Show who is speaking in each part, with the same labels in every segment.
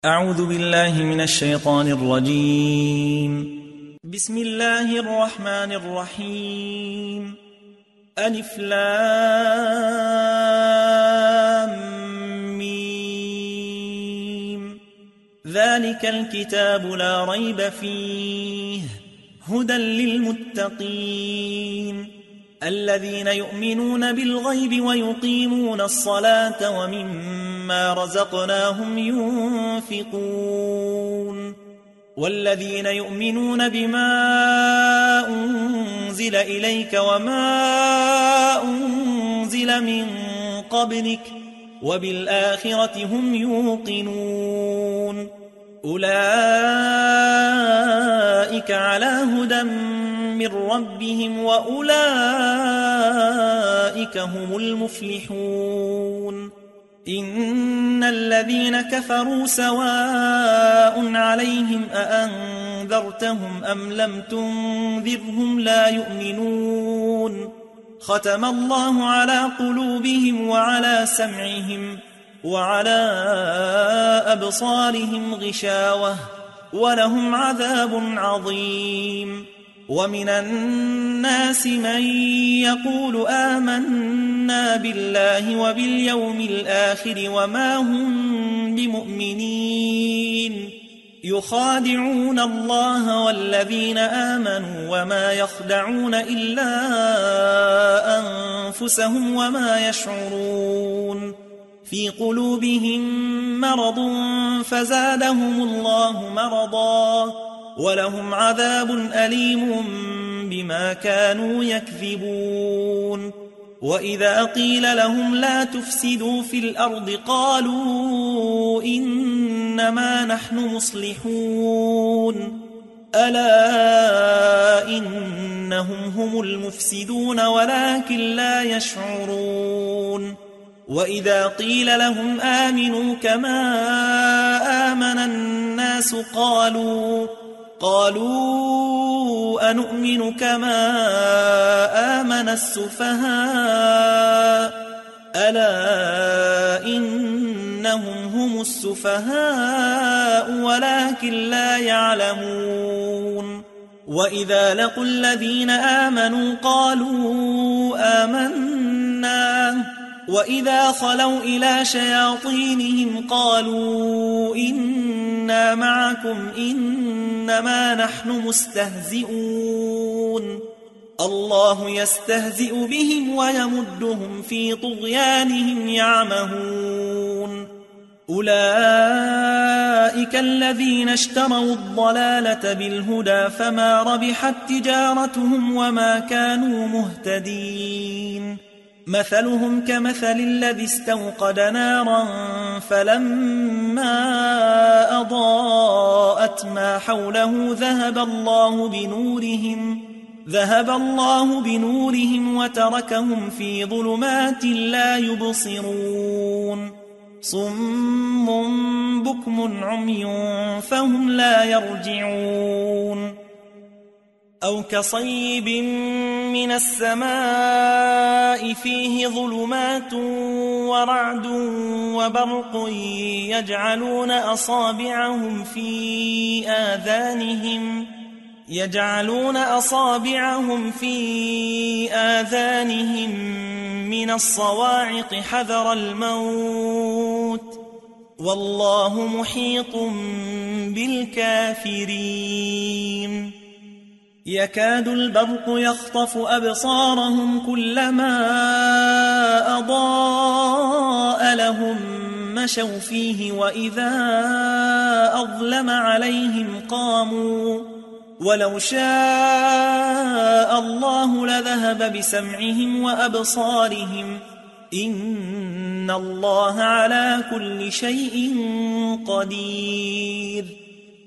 Speaker 1: أعوذ بالله من الشيطان الرجيم. بسم الله الرحمن الرحيم. ألف لام ميم. ذلك الكتاب لا ريب فيه هدى للمتقين الذين يؤمنون بالغيب ويقيمون الصلاة ومما رزقناهم ينفقون والذين يؤمنون بما أنزل إليك وما أنزل من قبلك وبالآخرة هم يوقنون أولئك على هدى من ربهم وأولئك هم المفلحون إن الذين كفروا سواء عليهم أأنذرتهم أم لم تنذرهم لا يؤمنون ختم الله على قلوبهم وعلى سمعهم وعلى أبصارهم غشاوة ولهم عذاب عظيم ومن الناس من يقول آمنا بالله وباليوم الآخر وما هم بمؤمنين يخادعون الله والذين آمنوا وما يخدعون إلا أنفسهم وما يشعرون في قلوبهم مرض فزادهم الله مرضا ولهم عذاب أليم بما كانوا يكذبون وإذا قيل لهم لا تفسدوا في الأرض قالوا إنما نحن مصلحون ألا إنهم هم المفسدون ولكن لا يشعرون وإذا قيل لهم آمنوا كما آمن الناس قالوا أنؤمن كما آمن السفهاء ألا إنهم هم السفهاء ولكن لا يعلمون وإذا لقوا الذين آمنوا قالوا آمنا وإذا خلوا إلى شياطينهم قالوا إنا معكم إنما نحن مستهزئون الله يستهزئ بهم ويمدهم في طغيانهم يعمهون أولئك الذين اشتروا الضلالة بالهدى فما ربحت تجارتهم وما كانوا مهتدين مثلهم كمثل الذي استوقد نارا فلما أضاءت ما حوله ذهب الله بنورهم وتركهم في ظلمات لا يبصرون صم بكم عمي فهم لا يرجعون أو كصيب من السماء فيه ظلمات ورعد وبرق يجعلون أصابعهم في آذانهم من الصواعق حذر الموت والله محيط بالكافرين يكاد البرق يخطف أبصارهم كلما أضاء لهم مشوا فيه وإذا أظلم عليهم قاموا ولو شاء الله لذهب بسمعهم وأبصارهم إن الله على كل شيء قدير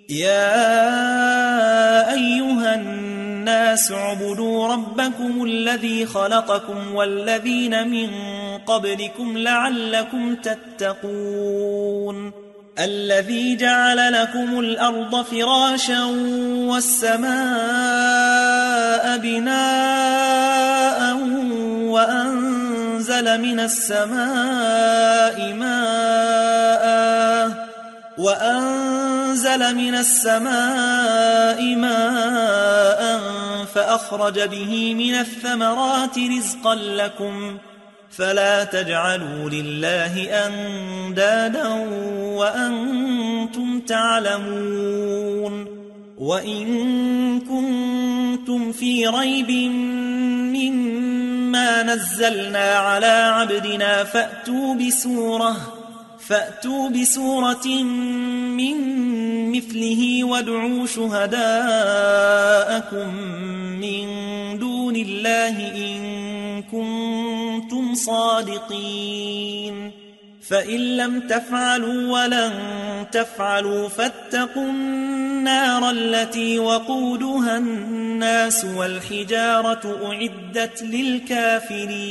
Speaker 1: يا أيها الناس اعبدوا ربكم الذي خلقكم والذين من قبلكم لعلكم تتقون الذي جعل لكم الأرض فراشا والسماء بناء وأنزل من السماء ماء وأنزل من السماء ماء فأخرج به من الثمرات رزقا لكم فلا تجعلوا لله أندادا وأنتم تعلمون وإن كنتم في ريب مما نزلنا على عبدنا فأتوا بسورة من مثله وادعوا شهداءكم من دون الله إن كنتم صادقين فإن لم تفعلوا ولن تفعلوا فاتقوا النار التي وقودها الناس والحجارة أعدت للكافرين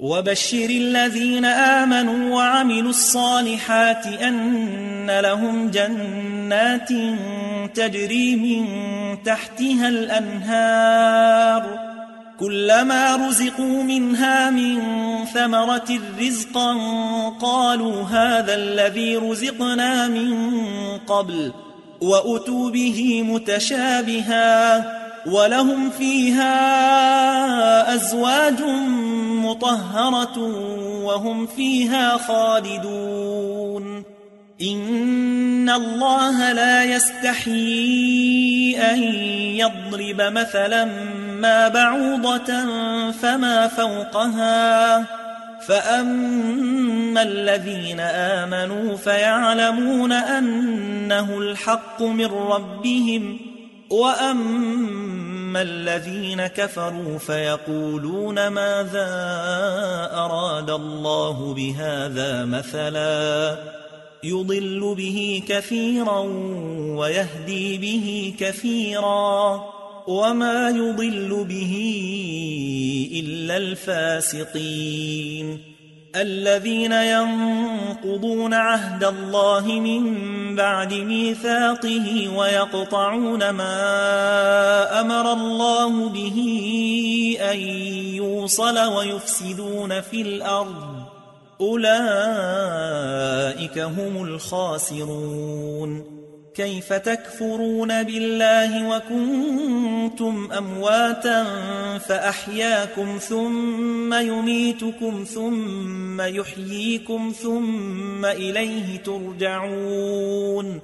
Speaker 1: وبشر الذين آمنوا وعملوا الصالحات أن لهم جنات تجري من تحتها الأنهار كلما رزقوا منها من ثمرة رزقا قالوا هذا الذي رزقنا من قبل وأتوا به متشابها ولهم فيها أزواج مطهرة وهم فيها خالدون إن الله لا يستحيي أن يضرب مثلا ما بعوضة فما فوقها فأما الذين آمنوا فيعلمون أنه الحق من ربهم وأما الذين كفروا فيقولون ماذا أراد الله بهذا مثلا يضل به كثيرا ويهدي به كثيرا وما يضل به إلا الفاسقين الذين ينقضون عهد الله من بعد ميثاقه ويقطعون ما أمر الله به أن يوصل ويفسدون في الأرض أولئك هم الخاسرون كيف تكفرون بالله وكنتم أمواتا فأحياكم ثم يميتكم ثم يحييكم ثم إليه ترجعون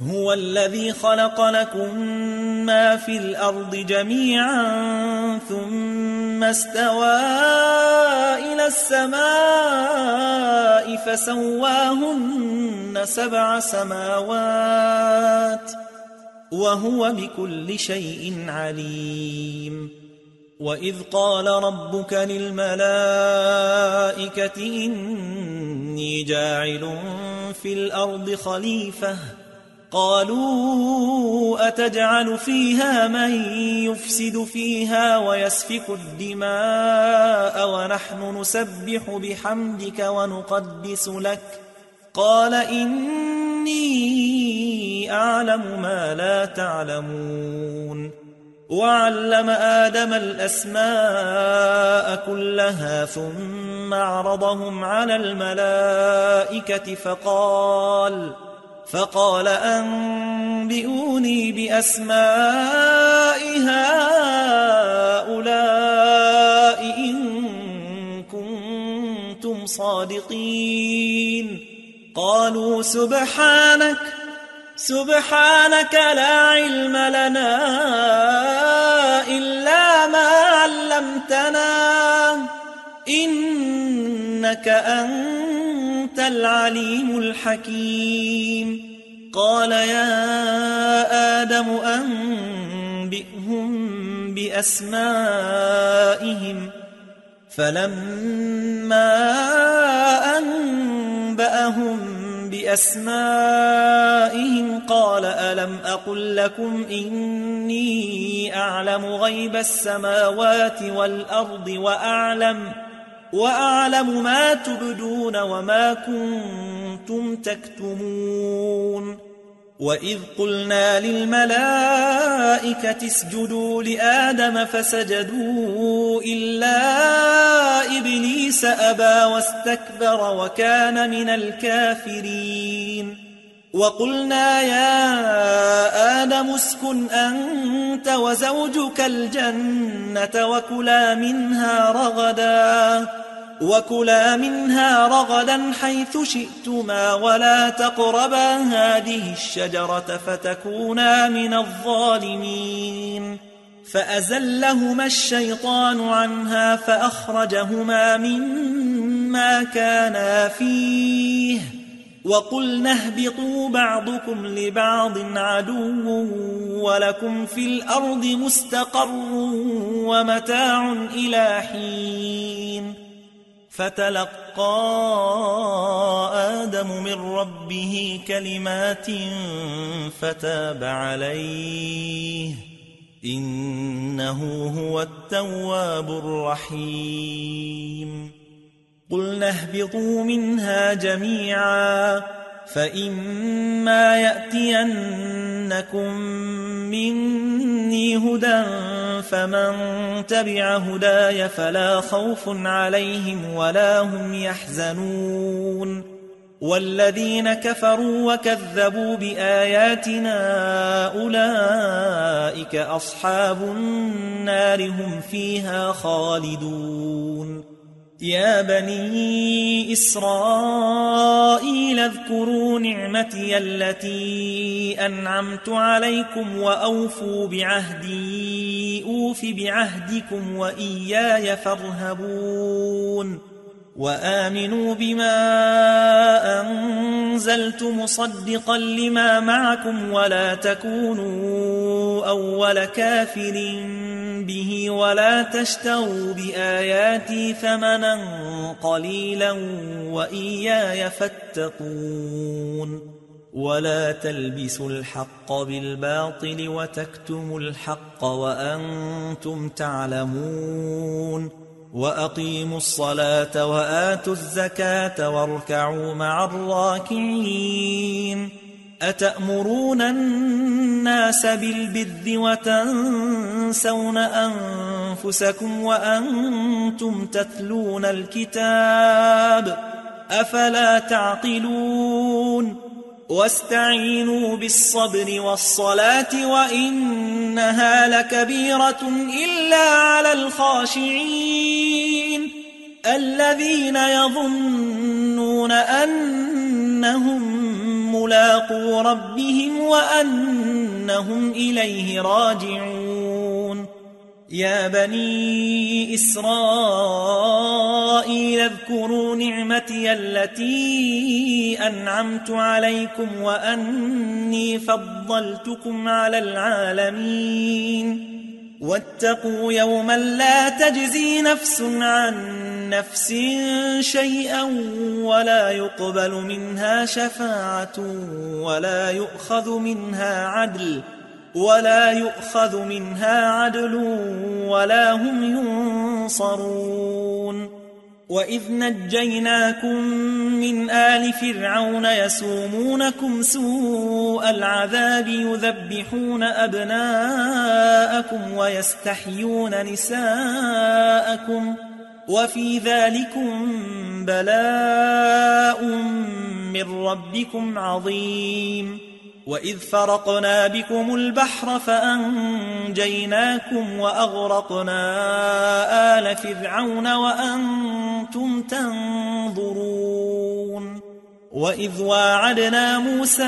Speaker 1: هو الذي خلق لكم ما في الأرض جميعا ثم استوى إلى السماء فسواهن 7 سماوات وهو بكل شيء عليم وإذ قال ربك للملائكة إني جاعل في الأرض خليفة قالوا أتجعل فيها من يفسد فيها ويسفك الدماء ونحن نسبح بحمدك ونقدس لك قال إني أعلم ما لا تعلمون وعلم آدم الأسماء كلها ثم عرضهم على الملائكة فقال أنبئوني بأسماء هؤلاء إن كنتم صادقين قالوا سبحانك لا علم لنا إلا ما علمتنا إنك أنت العليم الحكيم قال يا آدم أنبئهم بأسمائهم فلما أنبأهم بأسمائهم قال ألم أقل لكم إني أعلم غيب السماوات والأرض وأعلم ما تبدون وما كنتم تكتمون وإذ قلنا للملائكة اسجدوا لآدم فسجدوا إلا إبليس أبى واستكبر وكان من الكافرين وقلنا يا آدم اسكن أنت وزوجك الجنة وكلا منها رغدا حيث شئتما ولا تقربا هذه الشجرة فتكونا من الظالمين فأزلهما الشيطان عنها فأخرجهما مما كانا فيه وقلنا اهبطوا بعضكم لبعض عدو ولكم في الأرض مستقر ومتاع إلى حين فتلقى آدم من ربه كلمات فتاب عليه إنه هو التواب الرحيم قلنا اهبطوا منها جميعا فإما يأتينكم مني هدى فمن تبع هداي فلا خوف عليهم ولا هم يحزنون والذين كفروا وكذبوا بآياتنا أولئك أصحاب النار هم فيها خالدون يا بني إسرائيل اذكروا نعمتي التي أنعمت عليكم وأوفوا بعهدي أوف بعهدكم وإياي فارهبون وآمنوا بما أنزلت مصدقا لما معكم ولا تكونوا أول كافر به ولا تشتروا بآياتي ثمنا قليلا وإياي فاتقون ولا تلبسوا الحق بالباطل وتكتموا الحق وأنتم تعلمون وأقيموا الصلاة وآتوا الزكاة واركعوا مع الراكعين أتأمرون الناس بالبر وتنسون أنفسكم وأنتم تتلون الكتاب أفلا تعقلون واستعينوا بالصبر والصلاة وإنها لكبيرة إلا على الخاشعين الذين يظنون أنهم ملاقو ربهم وأنهم إليه راجعون يا بني إسرائيل اذكروا نعمتي التي أنعمت عليكم وأني فضلتكم على العالمين واتقوا يوما لا تجزي نفس عن نفس شيئا ولا يقبل منها شفاعة ولا يؤخذ منها عدل ولا هم ينصرون وإذ نجيناكم من آل فرعون يسومونكم سوء العذاب يذبحون أبناءكم ويستحيون نساءكم وفي ذلكم بلاء من ربكم عظيم وإذ فرقنا بكم البحر فأنجيناكم وأغرقنا آل فرعون وأنتم تنظرون وإذ واعدنا موسى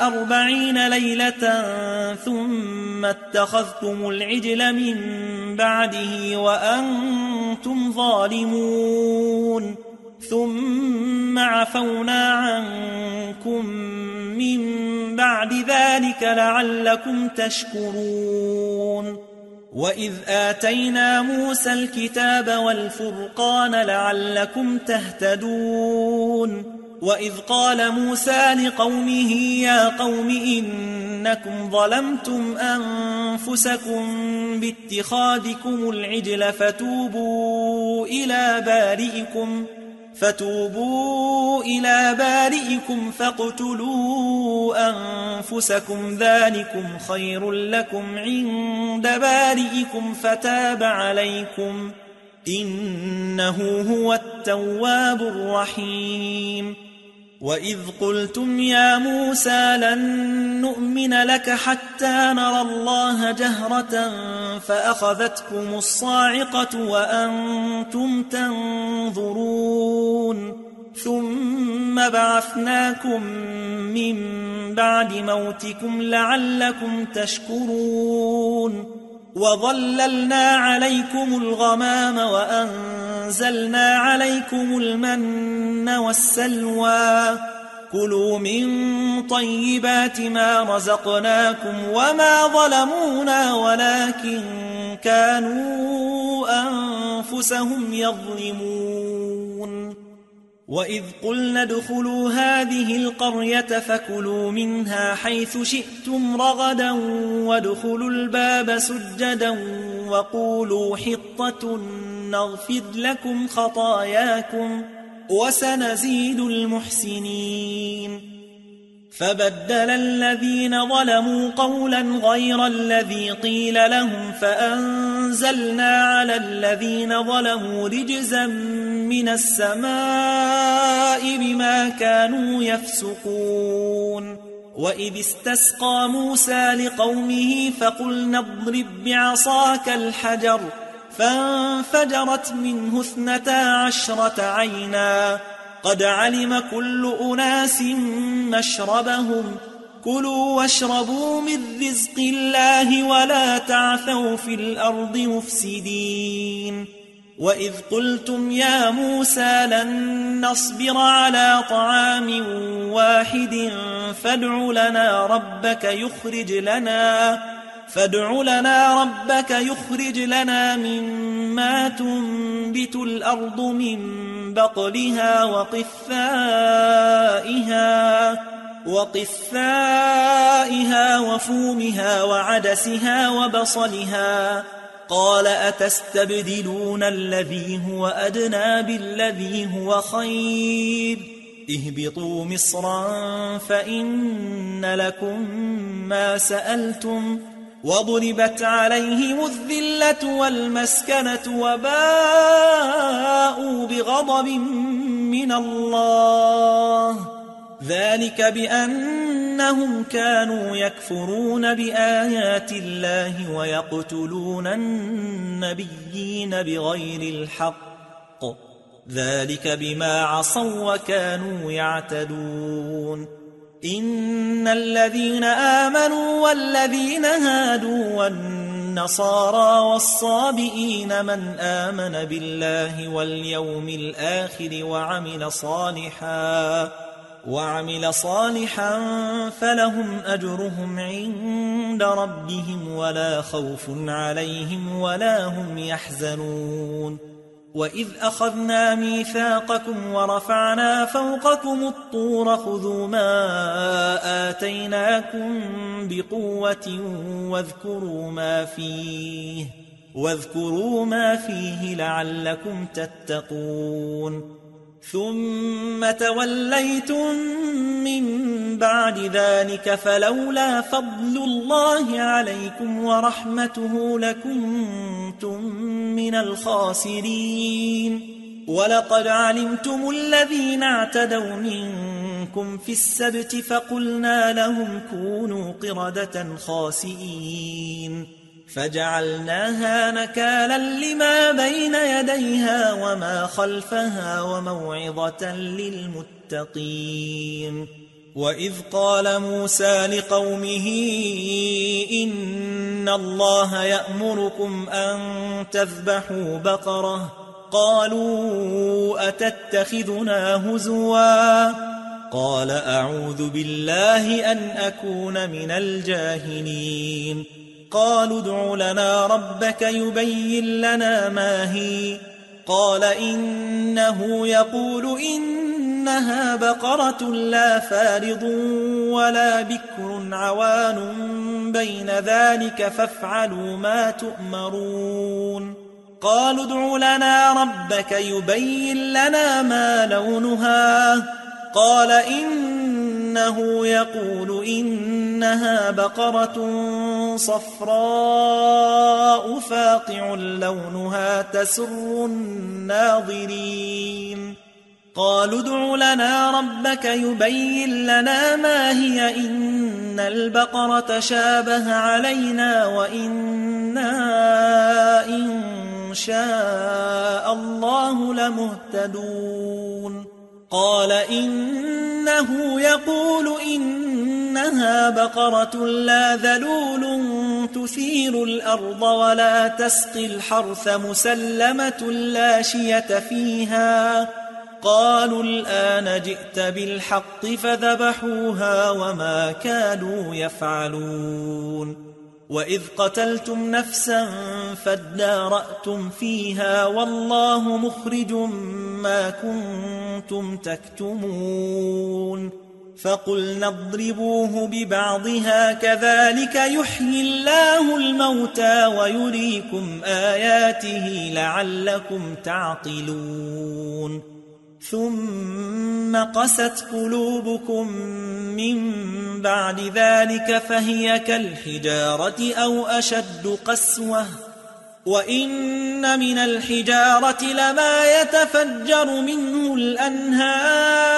Speaker 1: 40 ليلة ثم اتخذتم العجل من بعده وأنتم ظالمون ثم عفونا عنكم من بعد ذلك لعلكم تشكرون وإذ آتينا موسى الكتاب والفرقان لعلكم تهتدون وإذ قال موسى لقومه يا قوم إنكم ظلمتم أنفسكم باتخاذكم العجل فتوبوا إلى بارئكم فاقتلوا أنفسكم ذلكم خير لكم عند بارئكم فتاب عليكم إنه هو التواب الرحيم وإذ قلتم يا موسى لن نؤمن لك حتى نرى الله جهرة فأخذتكم الصاعقة وأنتم تنظرون ثم بعثناكم من بعد موتكم لعلكم تشكرون وظللنا عليكم الغمام وأنزلنا عليكم المن والسلوى كلوا من طيبات ما رزقناكم وما ظلمونا ولكن كانوا أنفسهم يظلمون وإذ قلنا ادخلوا هذه القرية فكلوا منها حيث شئتم رغدا وادخلوا الباب سجدا وقولوا حطة نغفر لكم خطاياكم وسنزيد المحسنين فبدل الذين ظلموا قولا غير الذي قيل لهم فأنزلنا على الذين ظلموا رجزا من السماء بما كانوا يفسقون وإذ استسقى موسى لقومه فقلنا اضرب بعصاك الحجر فانفجرت منه 12 عينا قد علم كل أناس مشربهم كلوا واشربوا من رزق الله ولا تعثوا في الأرض مفسدين وإذ قلتم يا موسى لن نصبر على طعام واحد فادع لنا ربك يخرج لنا مما تنبت الأرض من بقلها وقثائها وفومها وعدسها وبصلها قال أتستبدلون الذي هو أدنى بالذي هو خير اهبطوا مصرا فإن لكم ما سألتم وضربت عليهم الذلة والمسكنة وباءوا بغضب من الله ذلك بأنهم كانوا يكفرون بآيات الله ويقتلون النبيين بغير الحق ذلك بما عصوا وكانوا يعتدون إن الذين آمنوا والذين هادوا والنصارى والصابئين من آمن بالله واليوم الآخر وعمل صالحا فلهم أجرهم عند ربهم ولا خوف عليهم ولا هم يحزنون وإذ أخذنا ميثاقكم ورفعنا فوقكم الطور خذوا ما آتيناكم بقوة واذكروا ما فيه لعلكم تتقون ثم توليتم من بعد ذلك فلولا فضل الله عليكم ورحمته لكنتم من الخاسرين ولقد علمتم الذين اعتدوا منكم في السبت فقلنا لهم كونوا قردة خاسئين فجعلناها نكالا لما بين يديها وما خلفها وموعظة للمتقين وإذ قال موسى لقومه إن الله يأمركم أن تذبحوا بقرة قالوا أتتخذنا هزوا قال أعوذ بالله أن أكون من الجاهلين قالوا ادع لنا ربك يبين لنا ما هي قال إنه يقول إنها بقرة لا فارض ولا بكر عوان بين ذلك فافعلوا ما تؤمرون قالوا ادع لنا ربك يبين لنا ما لونها قال إنه يقول إنها بقرة صفراء فاقع لونها تسر الناظرين قالوا ادع لنا ربك يبين لنا ما هي إن البقرة شابه علينا وإنا إن شاء الله لمهتدون قال إنه يقول إنها بقرة لا ذلول تثير الأرض ولا تسقي الحرث مسلمة لا شية فيها قالوا الآن جئت بالحق فذبحوها وما كانوا يفعلون وإذ قتلتم نفسا فادارأتم فيها والله مخرج ما كنتم تكتمون فقلنا اضربوه ببعضها كذلك يحيي الله الموتى ويريكم آياته لعلكم تعقلون ثم قست قلوبكم من بعد ذلك فهي كالحجارة أو أشد قسوة وإن من الحجارة لما يتفجر منه الأنهار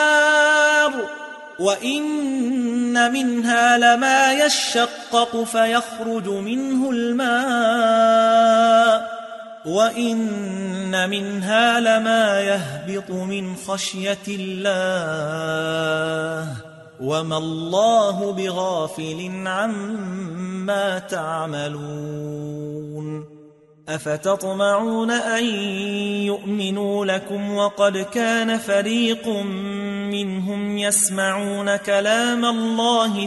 Speaker 1: وإن منها لما يشقق فيخرج منه الماء وإن منها لما يهبط من خشية الله وما الله بغافل عما تعملون أفتطمعون أن يؤمنوا لكم وقد كان فريق منهم يسمعون كلام الله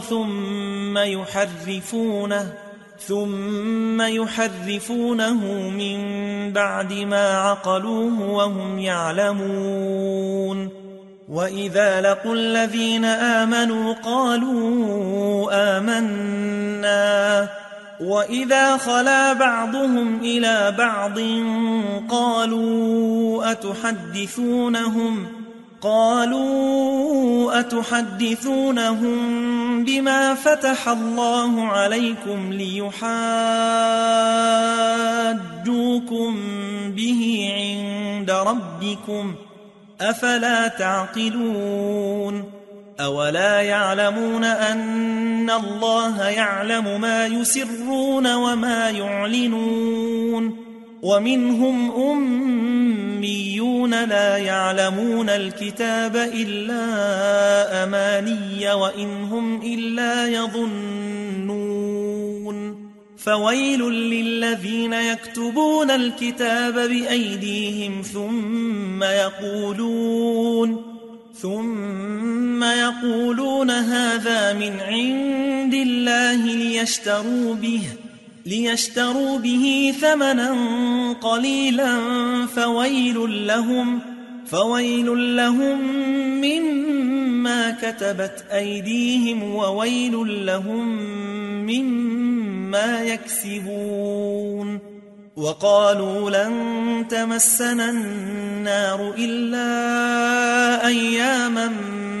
Speaker 1: ثم يحرفونه من بعد ما عقلوه وهم يعلمون وإذا لقوا الذين آمنوا قالوا آمنا وإذا خلا بعضهم إلى بعض قالوا أتحدثونهم بما فتح الله عليكم ليحاجوكم به عند ربكم أفلا تعقلون أولا يعلمون أن الله يعلم ما يسرون وما يعلنون ومنهم أميون لا يعلمون الكتاب إلا أماني وإن هم إلا يظنون فويل للذين يكتبون الكتاب بأيديهم ثم يقولون هذا من عند الله ليشتروا به ثمنا قليلا فويل لهم مما كتبت أيديهم وويل لهم مما يكسبون وقالوا لن تمسنا النار إلا أياما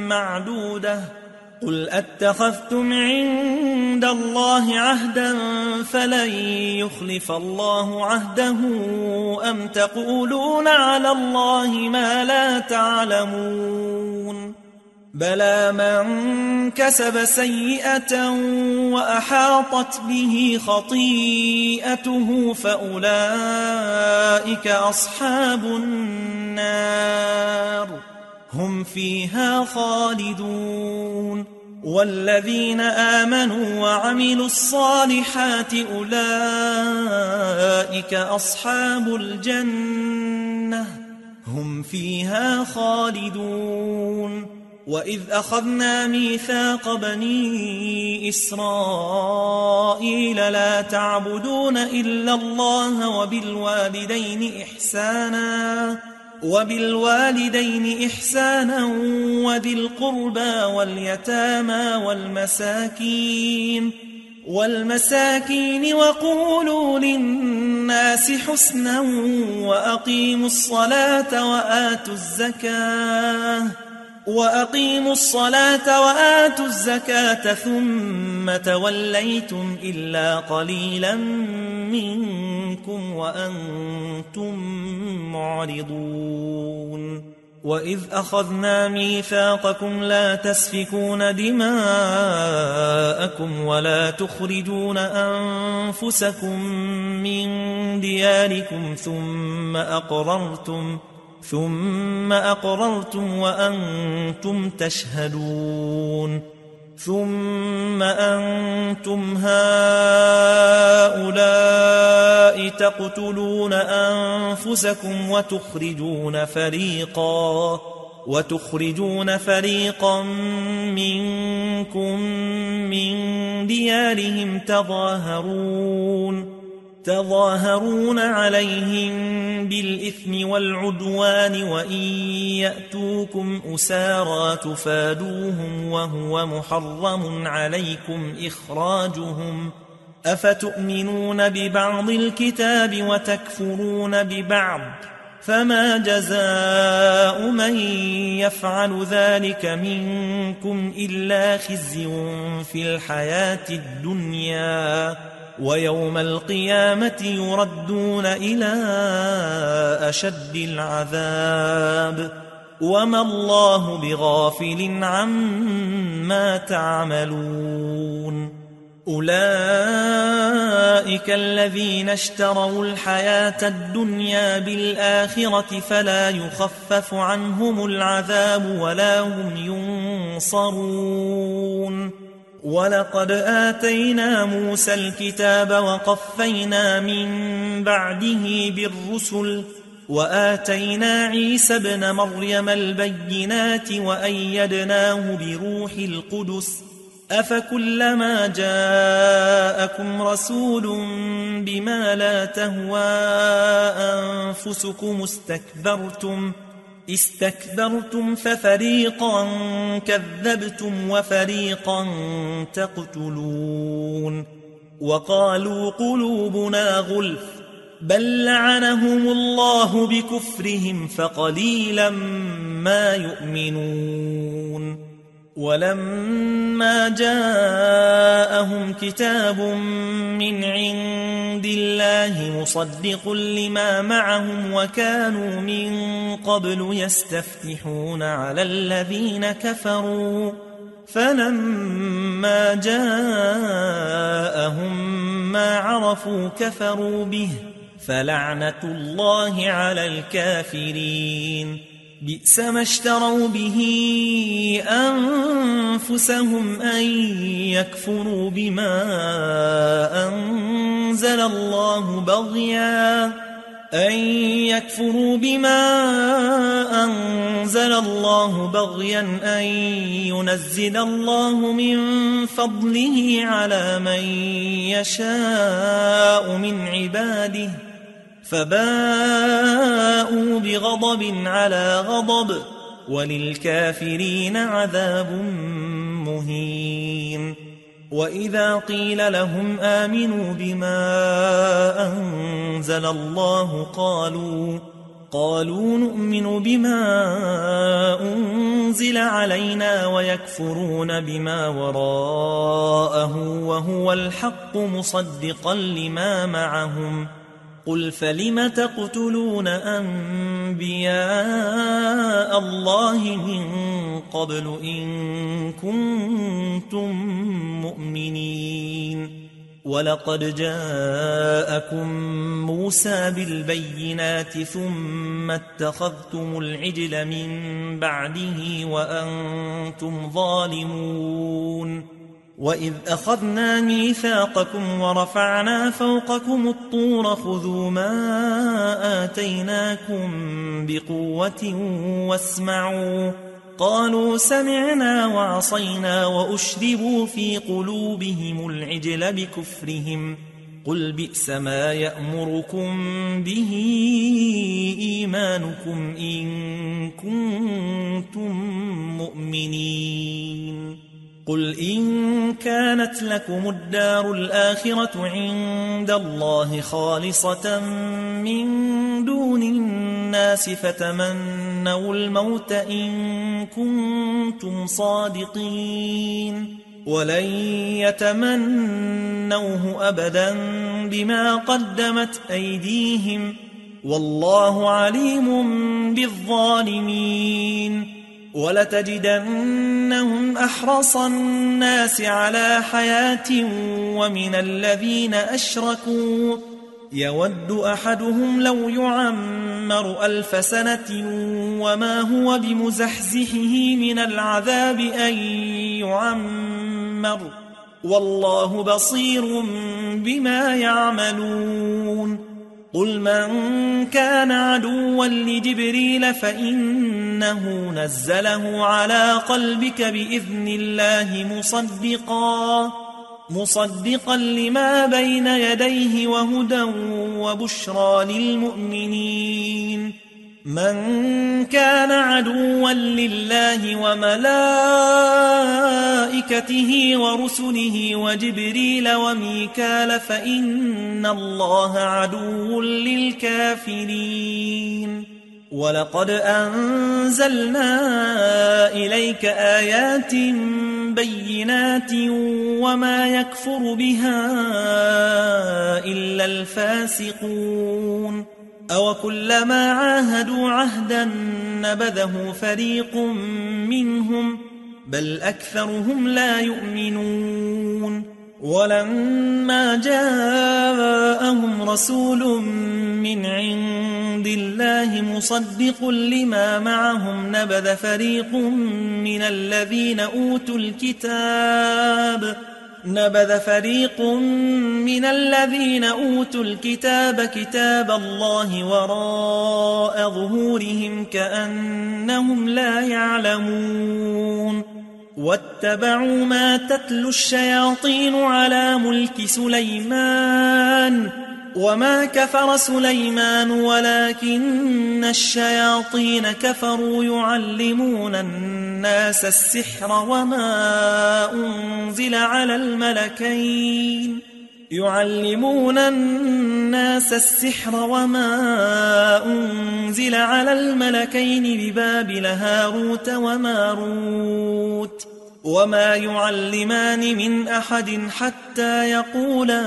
Speaker 1: معدودة قل أتخذتم عند الله عهدا فلن يخلف الله عهده أم تقولون على الله ما لا تعلمون بلى من كسب سيئة وأحاطت به خطيئته فأولئك أصحاب النار هم فيها خالدون والذين آمنوا وعملوا الصالحات أولئك أصحاب الجنة هم فيها خالدون وإذ أخذنا ميثاق بني إسرائيل لا تعبدون إلا الله وبالوالدين إحسانا وذي القربى واليتامى والمساكين وقولوا للناس حسنا وأقيموا الصلاة وآتوا الزكاة ثم توليتم إلا قليلا منكم وأنتم معرضون وإذ أخذنا ميثاقكم لا تسفكون دماءكم ولا تخرجون أنفسكم من دياركم ثم أقررتم وأنتم تشهدون ثم أنتم هؤلاء تقتلون أنفسكم وتخرجون فريقا منكم من ديارهم تظاهرون عليهم بالإثم والعدوان وإن يأتوكم أسارى تفادوهم وهو محرم عليكم إخراجهم أفتؤمنون ببعض الكتاب وتكفرون ببعض فما جزاء من يفعل ذلك منكم إلا خزي في الحياة الدنيا ويوم القيامة يردون إلى أشد العذاب وما الله بغافل عما تعملون أولئك الذين اشتروا الحياة الدنيا بالآخرة فلا يخفف عنهم العذاب ولا هم ينصرون ولقد آتينا موسى الكتاب وقفينا من بعده بالرسل وآتينا عيسى ابن مريم البينات وأيدناه بروح القدس أفكلما جاءكم رسول بما لا تهوى أنفسكم استكبرتم ففريقا كذبتم وفريقا تقتلون وقالوا قلوبنا غلف بل لعنهم الله بكفرهم فقليلا ما يؤمنون ولما جاءهم كتاب من عند الله مصدق لما معهم وكانوا من قبل يستفتحون على الذين كفروا فلما جاءهم ما عرفوا كفروا به فلعنة الله على الكافرين بئس ما اشتروا به أنفسهم أن يكفروا بما أنزل الله بغيا أن ينزل الله من فضله على من يشاء من عباده فباءوا بغضب على غضب وللكافرين عذاب مهين وإذا قيل لهم آمنوا بما أنزل الله قالوا نؤمن بما أنزل علينا ويكفرون بما وراءه وهو الحق مصدقا لما معهم قل فلم تقتلون أنبياء الله من قبل إن كنتم مؤمنين ولقد جاءكم موسى بالبينات ثم اتخذتم العجل من بعده وأنتم ظالمون وإذ أخذنا ميثاقكم ورفعنا فوقكم الطور خذوا ما آتيناكم بقوة واسمعوا قالوا سمعنا وعصينا وأشربوا في قلوبهم العجل بكفرهم قل بئس ما يأمركم به إيمانكم إن كنتم مؤمنين قل إن كانت لكم الدار الآخرة عند الله خالصة من دون الناس فتمنوا الموت إن كنتم صادقين ولن يتمنوه أبدا بما قدمت أيديهم والله عليم بالظالمين. ولتجدنهم أحرص الناس على حياة ومن الذين أشركوا يود أحدهم لو يعمر 1000 سنة وما هو بمزحزحه من العذاب أن يعمر والله بصير بما يعملون. قل من كان عدوا لجبريل فإنه نزله على قلبك بإذن الله مصدقا لما بين يديه وهدى وبشرى للمؤمنين. من كان عدوا لله وملائكته ورسله وجبريل وميكال فإن الله عدو للكافرين. ولقد أنزلنا إليك آيات بينات وما يكفر بها إلا الفاسقون. أوكلما عاهدوا عهدا نبذه فريق منهم بل أكثرهم لا يؤمنون. ولما جاءهم رسول من عند الله مصدق لما معهم نبذ فريق من الذين أوتوا الكتاب كتاب الله وراء ظهورهم كأنهم لا يعلمون. واتبعوا ما تتلو الشياطين على ملك سليمان وما كفر سليمان ولكن الشياطين كفروا يعلمون الناس السحر وما أنزل على الملكين ببابل هاروت وماروت وما يعلمان من أحد حتى يقولا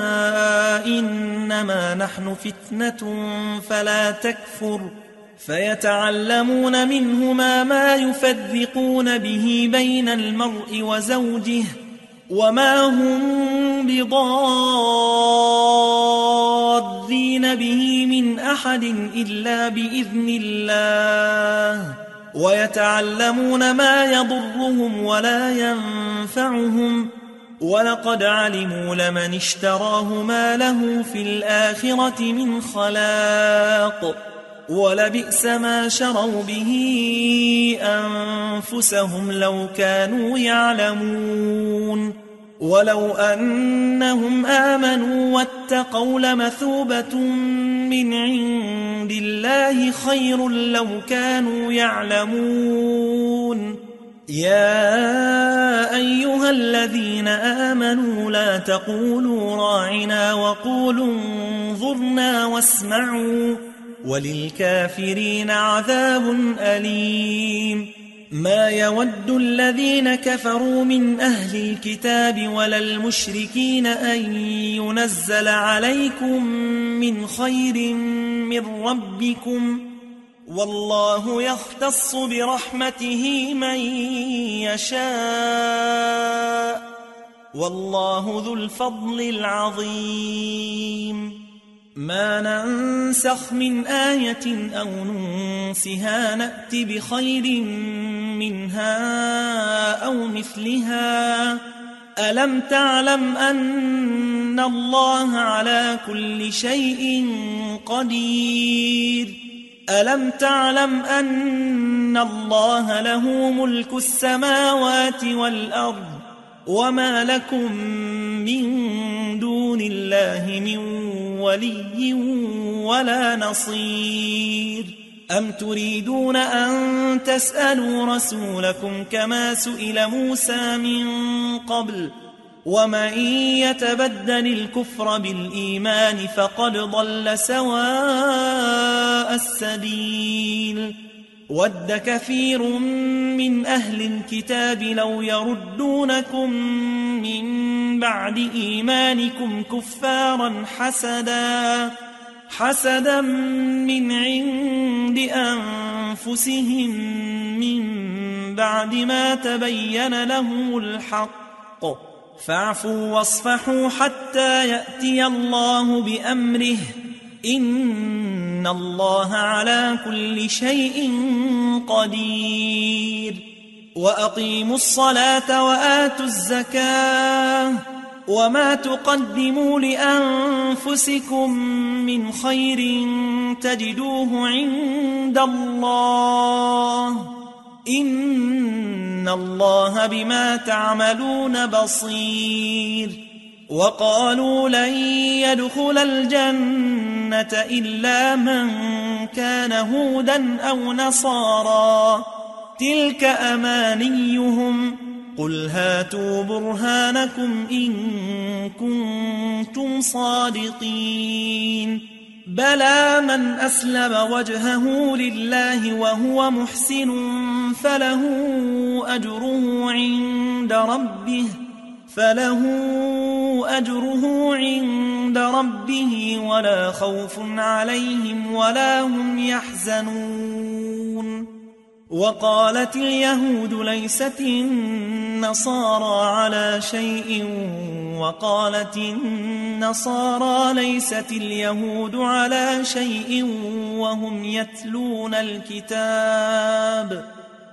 Speaker 1: إنما نحن فتنة فلا تكفر فيتعلمون منهما ما يفرقون به بين المرء وزوجه وما هم بضارين به من أحد إلا بإذن الله ويتعلمون ما يضرهم ولا ينفعهم ولقد علموا لمن اشتراه ما له في الآخرة من خلاق ولبئس ما شروا به أنفسهم لو كانوا يعلمون. ولو أنهم آمنوا واتقوا لمثوبة من عند الله خير لو كانوا يعلمون. يا أيها الذين آمنوا لا تقولوا راعنا وقولوا انظرنا واسمعوا وللكافرين عذاب أليم. ما يود الذين كفروا من أهل الكتاب ولا المشركين أن ينزل عليكم من خير من ربكم والله يختص برحمته من يشاء والله ذو الفضل العظيم. ما ننسخ من آية أو ننسها نأت بخير منها أو مثلها. ألم تعلم أن الله على كل شيء قدير؟ ألم تعلم أن الله له ملك السماوات والأرض وما لكم من دون الله من ولي ولا نصير. أم تريدون أن تسألوا رسولكم كما سئل موسى من قبل ومن يتبدل الكفر بالإيمان فقد ضل سواء السبيل. ود كثير من أهل الكتاب لو يردونكم من بعد إيمانكم كفارا حسدا من عند أنفسهم من بعد ما تبين لهم الحق فاعفوا واصفحوا حتى يأتي الله بأمره إن الله على كل شيء قدير وأقيموا الصلاة وآتوا الزكاة وما تقدموا لأنفسكم من خير تجدوه عند الله إن الله بما تعملون بصير وقالوا لن يدخل الجنة إلا من كان هودا أو نصارى تلك أمانيهم قل هاتوا برهانكم إن كنتم صادقين بلى من أسلم وجهه لله وهو محسن فله أجره عند ربه ولا خوف عليهم ولا هم يحزنون وقالت اليهود ليست النصارى على شيء وقالت النصارى ليست اليهود على شيء وهم يتلون الكتاب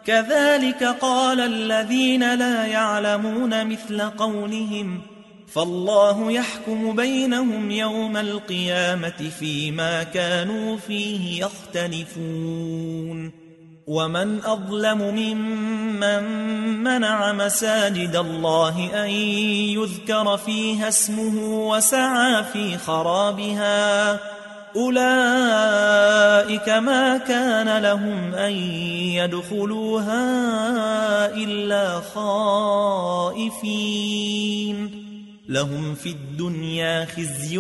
Speaker 1: كذلك قال الذين لا يعلمون مثل قولهم فالله يحكم بينهم يوم القيامة فيما كانوا فيه يختلفون ومن أظلم ممن منع مساجد الله أن يذكر فيها اسمه وسعى في خرابها أولئك ما كان لهم أن يدخلوها إلا خائفين لهم في الدنيا خزي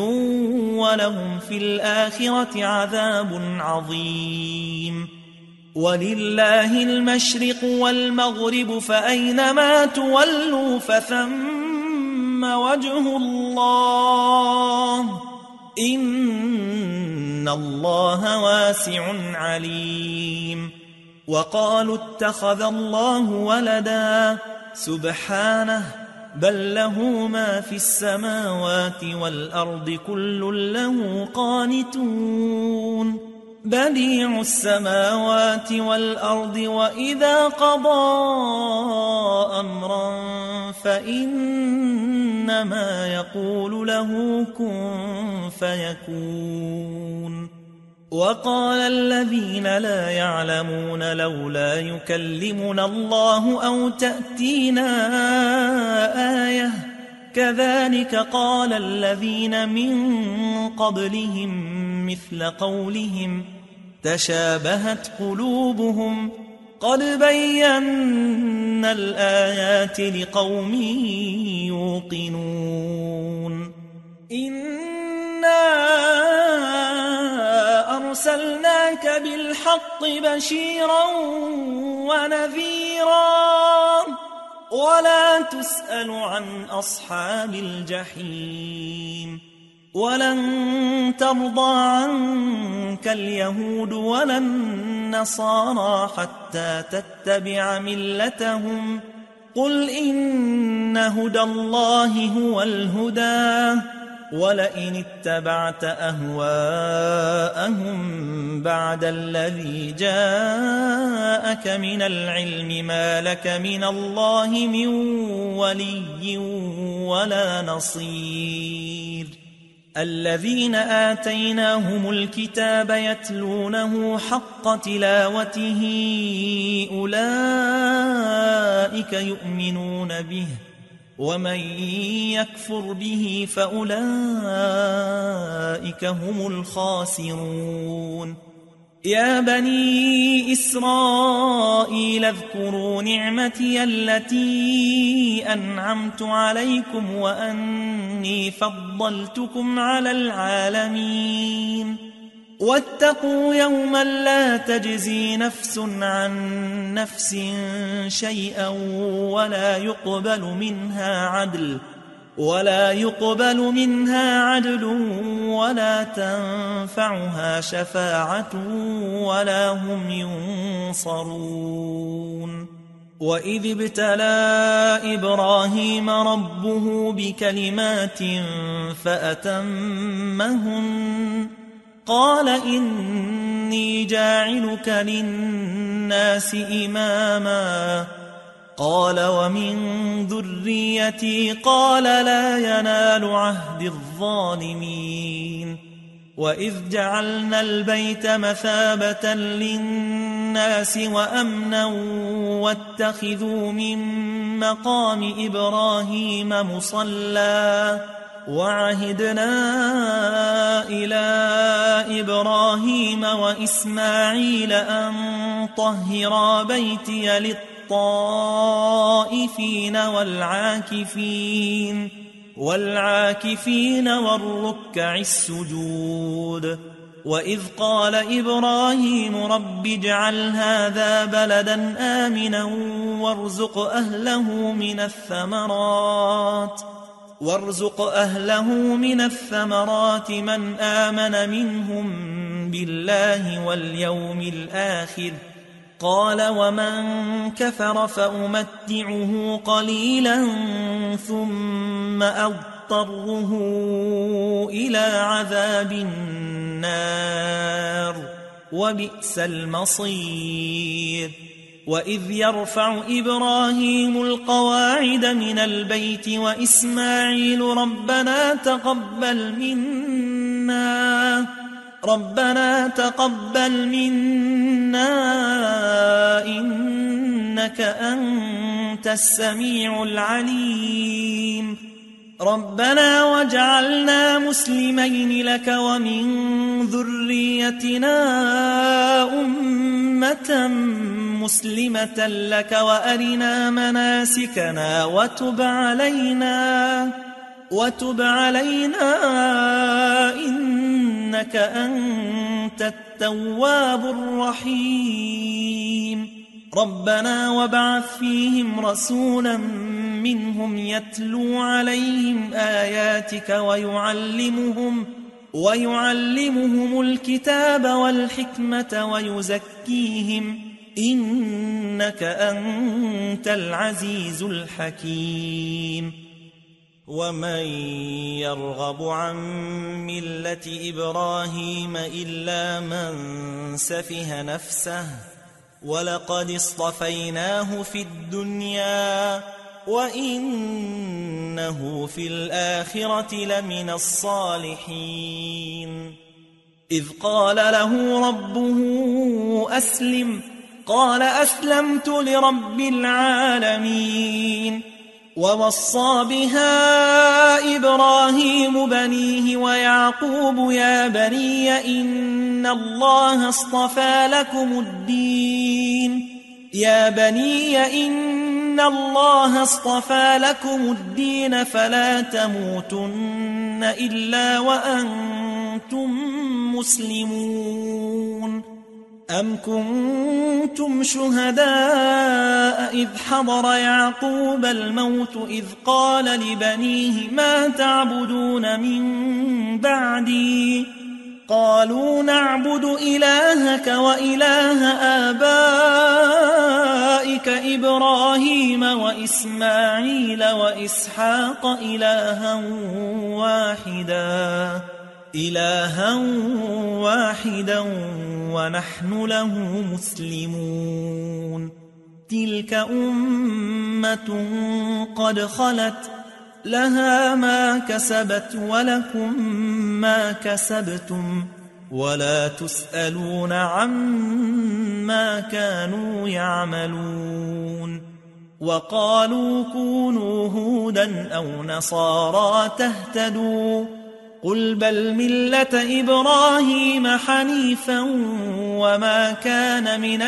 Speaker 1: ولهم في الآخرة عذاب عظيم ولله المشرق والمغرب فأينما تولوا فثم وجه الله إن الله واسع عليم وقالوا اتخذ الله ولدا سبحانه بل له ما في السماوات والأرض كل له قانتون بديع السماوات والأرض وإذا قضى أمرا فإنما يقول له كن فيكون وقال الذين لا يعلمون لولا يكلمنا الله أو تأتينا آية كذلك قال الذين من قبلهم مثل قولهم تشابهت قلوبهم قد بينا الآيات لقوم يوقنون إنا أرسلناك بالحق بشيرا ونذيرا ولا تسأل عن أصحاب الجحيم ولن ترضى عنك اليهود ولا النصارى حتى تتبع ملتهم قل إن هدى الله هو الهدى ولئن اتبعت أهواءهم بعد الذي جاءك من العلم ما لك من الله من ولي ولا نصير الذين آتيناهم الكتاب يتلونه حق تلاوته أولئك يؤمنون به ومن يكفر به فأولئك هم الخاسرون يا بني إسرائيل اذكروا نعمتي التي أنعمت عليكم وأني فضلتكم على العالمين واتقوا يوما لا تجزي نفس عن نفس شيئا ولا يقبل منها عدل ولا يقبل منها عدل ولا تنفعها شفاعة ولا هم ينصرون. وإذ ابتلى إبراهيم ربه بكلمات فأتمهن قال إني جاعلك للناس إماما قال ومن ذريتي قال لا ينال عهد الظالمين. وإذ جعلنا البيت مثابة للناس وأمنا واتخذوا من مقام إبراهيم مصلى وعهدنا إلى إبراهيم وإسماعيل أن طهرا بيتي للطائفين والعاكفين والركع السجود. وإذ قال إبراهيم رب اجعل هذا بلدا آمنا وارزق أهله من الثمرات من آمن منهم بالله واليوم الآخر قال ومن كفر فأمتعه قليلا ثم أضطره إلى عذاب النار وبئس المصير. وإذ يرفع إبراهيم القواعد من البيت وإسماعيل ربنا تقبل منا إنك أنت السميع العليم ربنا واجعلنا مسلمين لك ومن ذريتنا أمة مسلمة لك وأرنا مناسكنا وتب علينا إنك أنت التواب الرحيم. ربنا وابعث فيهم رسولا منهم يتلو عليهم آياتك ويعلمهم الكتاب والحكمة ويزكيهم إنك أنت العزيز الحكيم. ومن يرغب عن ملة إبراهيم إلا من سفه نفسه ولقد اصطفيناه في الدنيا وإنه في الآخرة لمن الصالحين. إذ قال له ربه أسلم قال أسلمت لرب العالمين. ووصى بها إبراهيم بنيه ويعقوب يا بني إن الله اصطفى لكم الدين فلا تموتن إلا وأنتم مسلمون. أم كنتم شهداء إذ حضر يعقوب الموت إذ قال لبنيه ما تعبدون من بعدي قالوا نعبد إلهك وإله آبائك إبراهيم وإسماعيل وإسحاق إلها واحدا ونحن له مسلمون. تلك أمة قد خلت لها ما كسبت ولكم ما كسبتم ولا تسألون عما كانوا يعملون. وقالوا كونوا هودا أو نصارى تهتدوا قل بل ملة إبراهيم حنيفا وما كان من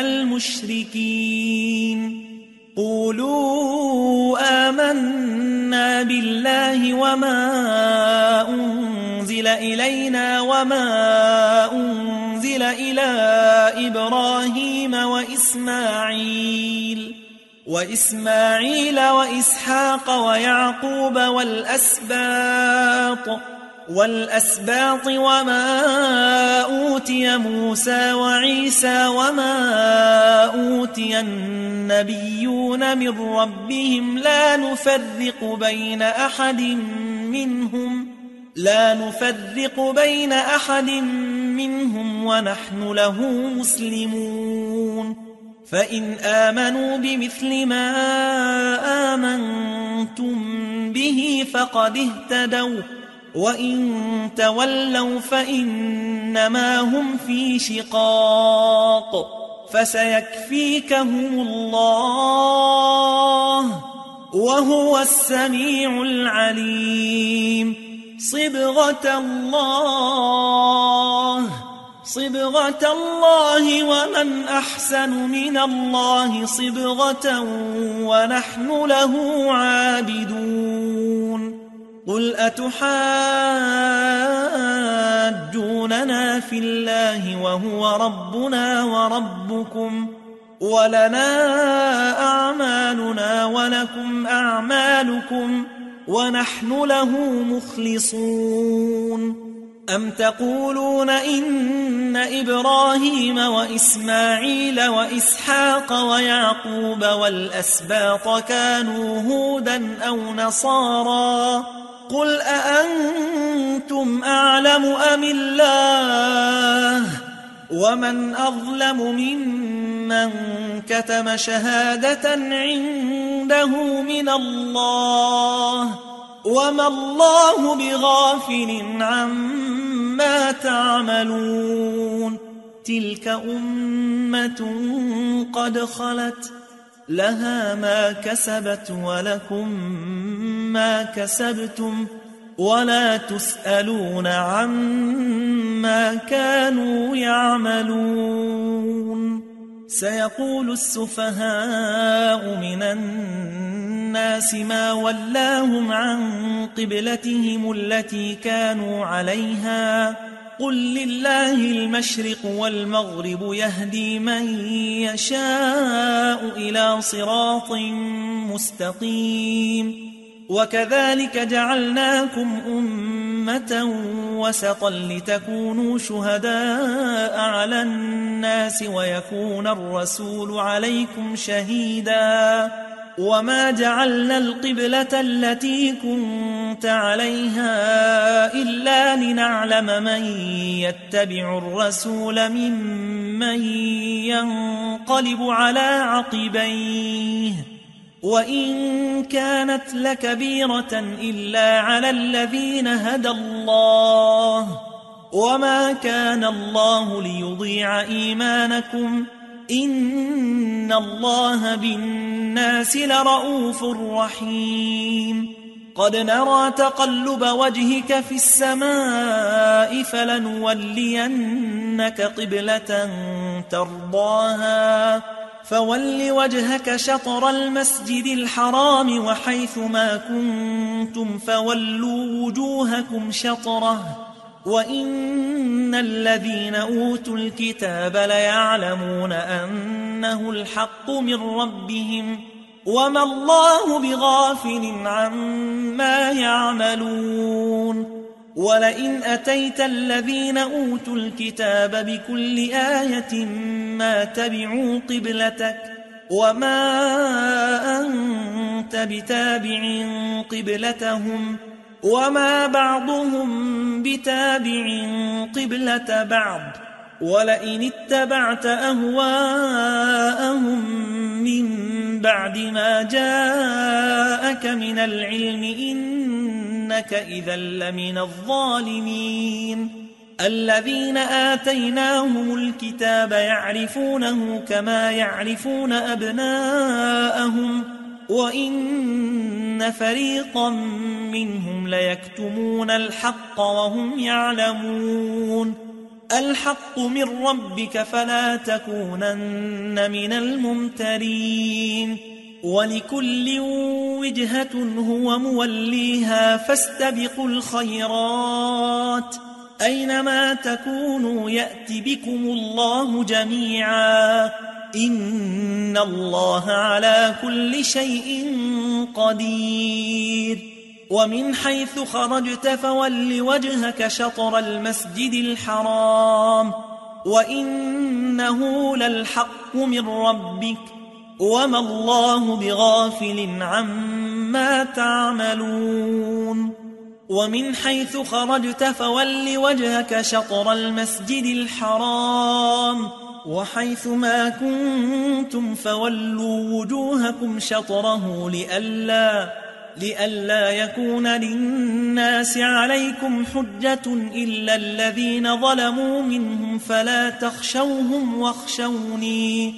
Speaker 1: المشركين. قولوا آمنا بالله وما أنزل إلينا وما أنزل إلى إبراهيم وإسماعيل وإسحاق ويعقوب والأسباط وما أوتي موسى وعيسى وما أوتي النبيون من ربهم لا نفرق بين أحد منهم ونحن له مسلمون فإن آمنوا بمثل ما آمنتم به فقد اهتدوا وإن تولوا فإنما هم في شقاق فسيكفيكهم الله وهو السميع العليم صبغة الله ومن أحسن من الله صبغة ونحن له عابدون قل أتحاجوننا في الله وهو ربنا وربكم ولنا أعمالنا ولكم أعمالكم ونحن له مخلصون أم تقولون إن إبراهيم وإسماعيل وإسحاق ويعقوب والأسباط كانوا هودا أو نصارى قل أأنتم أعلم أم الله ومن أظلم ممن كتم شهادة عنده من الله وما الله بغافل عما تعملون تلك أمة قد خلت لها ما كسبت ولكم ما كسبتم ولا تسألون عما كانوا يعملون سيقول السفهاء من الناس ما ولاهم عن قبلتهم التي كانوا عليها قل لله المشرق والمغرب يهدي من يشاء إلى صراط مستقيم وكذلك جعلناكم أمة وسطا لتكونوا شهداء على الناس ويكون الرسول عليكم شهيدا وما جعلنا القبلة التي كنت عليها إلا لنعلم من يتبع الرسول ممن ينقلب على عقبيه وإن كانت لكبيرة إلا على الذين هدى الله وما كان الله ليضيع إيمانكم إن الله بالناس لرؤوف رحيم قد نرى تقلب وجهك في السماء فلنولينك قبلة ترضاها فول وجهك شطر المسجد الحرام وحيث ما كنتم فولوا وجوهكم شطره وإن الذين أوتوا الكتاب ليعلمون أنه الحق من ربهم وما الله بغافل عما يعملون ولئن أتيت الذين أوتوا الكتاب بكل آية ما تبعوا قبلتك وما أنت بتابع قبلتهم وما بعضهم بتابع قبلة بعض ولئن اتبعت أهواءهم من بعد ما جاءك من العلم إنك إذا لمن الظالمين الذين آتيناهم الكتاب يعرفونه كما يعرفون أبناءهم وإن فريقا منهم ليكتمون الحق وهم يعلمون الحق من ربك فلا تكونن من الممترين ولكل وجهة هو موليها فاستبقوا الخيرات أينما تكونوا يأت بكم الله جميعا إن الله على كل شيء قدير ومن حيث خرجت فول وجهك شطر المسجد الحرام وإنه للحق من ربك وما الله بغافل عما تعملون ومن حيث خرجت فول وجهك شطر المسجد الحرام وحيث ما كنتم فولوا وجوهكم شطره لئلا يكون للناس عليكم حجة إلا الذين ظلموا منهم فلا تخشوهم واخشوني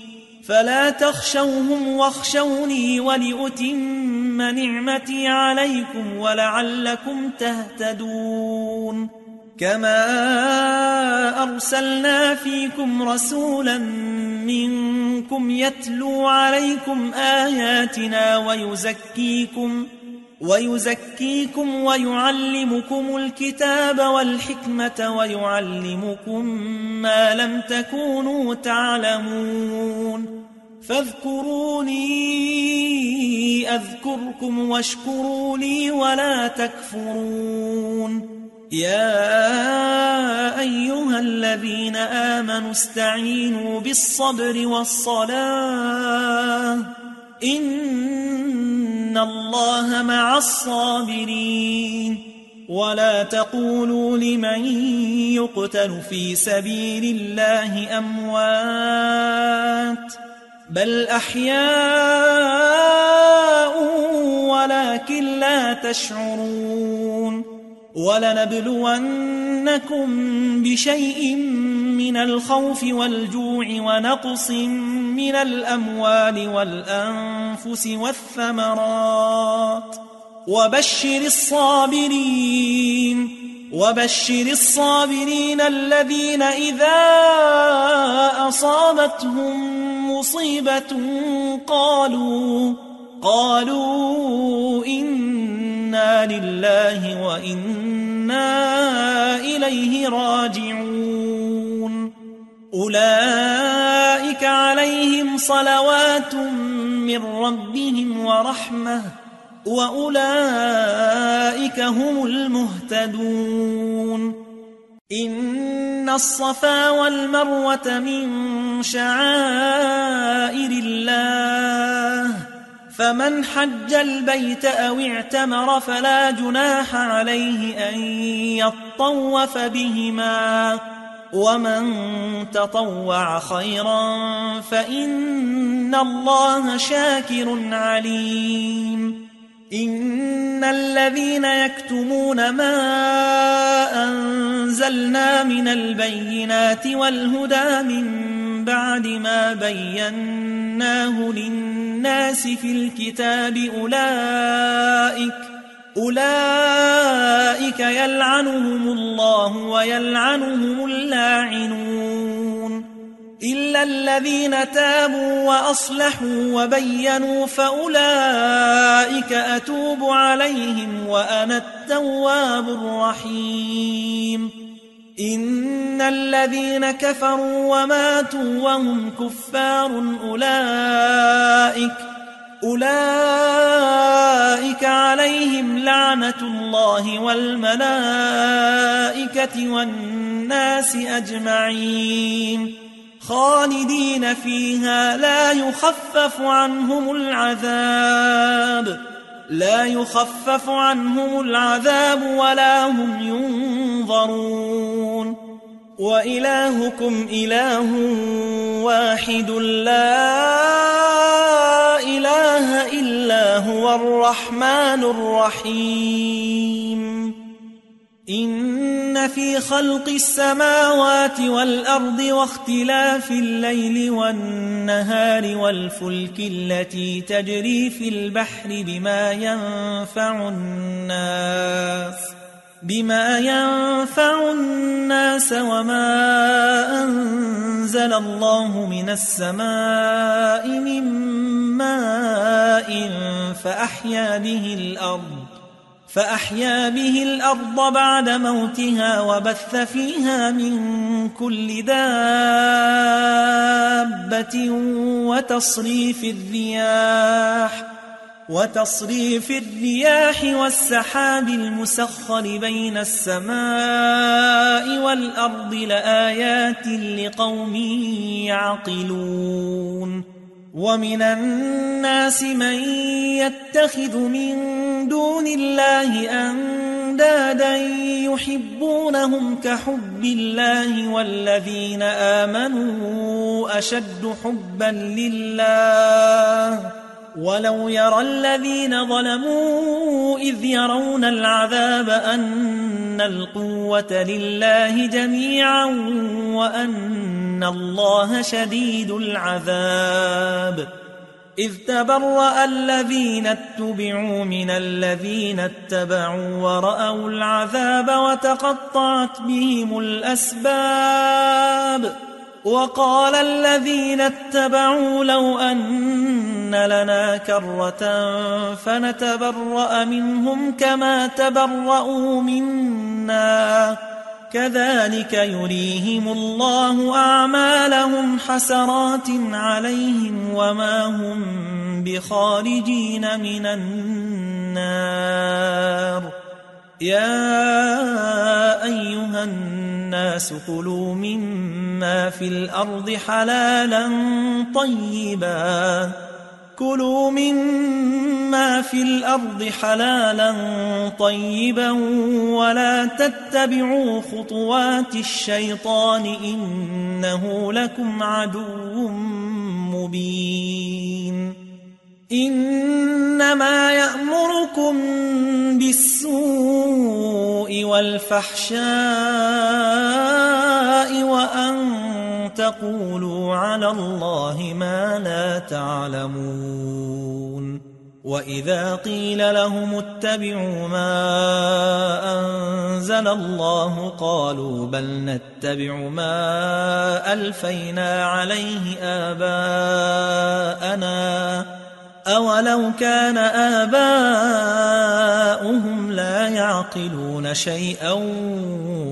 Speaker 1: ولأتم نعمتي عليكم ولعلكم تهتدون كما أرسلنا فيكم رسولا منكم يتلو عليكم آياتنا ويزكيكم ويعلمكم الكتاب والحكمة ويعلمكم ما لم تكونوا تعلمون فاذكروني أذكركم واشكروا لي ولا تكفرون يا أيها الذين آمنوا استعينوا بالصبر والصلاة إن الله مع الصابرين ولا تقولوا لمن يقتل في سبيل الله أموات بل أحياء ولكن لا تشعرون ولنبلونكم بشيء من الخوف والجوع ونقص من الأموال والأنفس والثمرات وبشر الصابرين الذين إذا أصابتهم مصيبة قالوا إنا لله وإنا إليه راجعون أولئك عليهم صلوات من ربهم ورحمة وأولئك هم المهتدون إن الصفا والمروة من شعائر الله فمن حج البيت أو اعتمر فلا جناح عليه أن يطوف بهما ومن تطوع خيرا فإن الله شاكر عليم إن الذين يكتمون ما أنزلنا من البينات والهدى من بعد ما بيناه للناس في الكتاب أولئك يلعنهم الله ويلعنهم اللاعنون إلا الذين تابوا وأصلحوا وبينوا فأولئك أتوب عليهم وأنا التواب الرحيم إن الذين كفروا وماتوا وهم كفار أولئك عليهم لعنة الله والملائكة والناس أجمعين خالدين فيها لا يخفف عنهم العذاب ولا هم ينظرون وإلهكم إله واحد لا إله إلا هو الرحمن الرحيم إن في خلق السماوات والأرض واختلاف الليل والنهار والفلك التي تجري في البحر بما ينفع الناس وما أنزل الله من السماء من ماء فأحيا به الأرض بعد موتها وبث فيها من كل دابة وتصريف الرياح والسحاب المسخر بين السماء والأرض لآيات لقوم يعقلون ومن الناس من يتخذ من دون الله أندادا يحبونهم كحب الله والذين آمنوا أشد حبا لله ولو يرى الذين ظلموا إذ يرون العذاب أن القوة لله جميعا وأن الله شديد العذاب إذ تبرأ الذين اتبعوا من الذين اتبعوا ورأوا العذاب وتقطعت بهم الأسباب وقال الذين اتبعوا لو أن لنا كرة فنتبرأ منهم كما تبرأوا منا كذلك يريهم الله أعمالهم حسرات عليهم وما هم بخارجين من النار يا أيها الناس كلوا مما في الأرض حلالا طيبا ولا تتبعوا خطوات الشيطان إنه لكم عدو مبين إنما يأمركم بالسوء والفحشاء وأن تقولوا على الله ما لا تعلمون وإذا قيل لهم اتبعوا ما أنزل الله قالوا بل نتبع ما ألفينا عليه آباءنا أولو كان آباؤهم لا يعقلون شيئا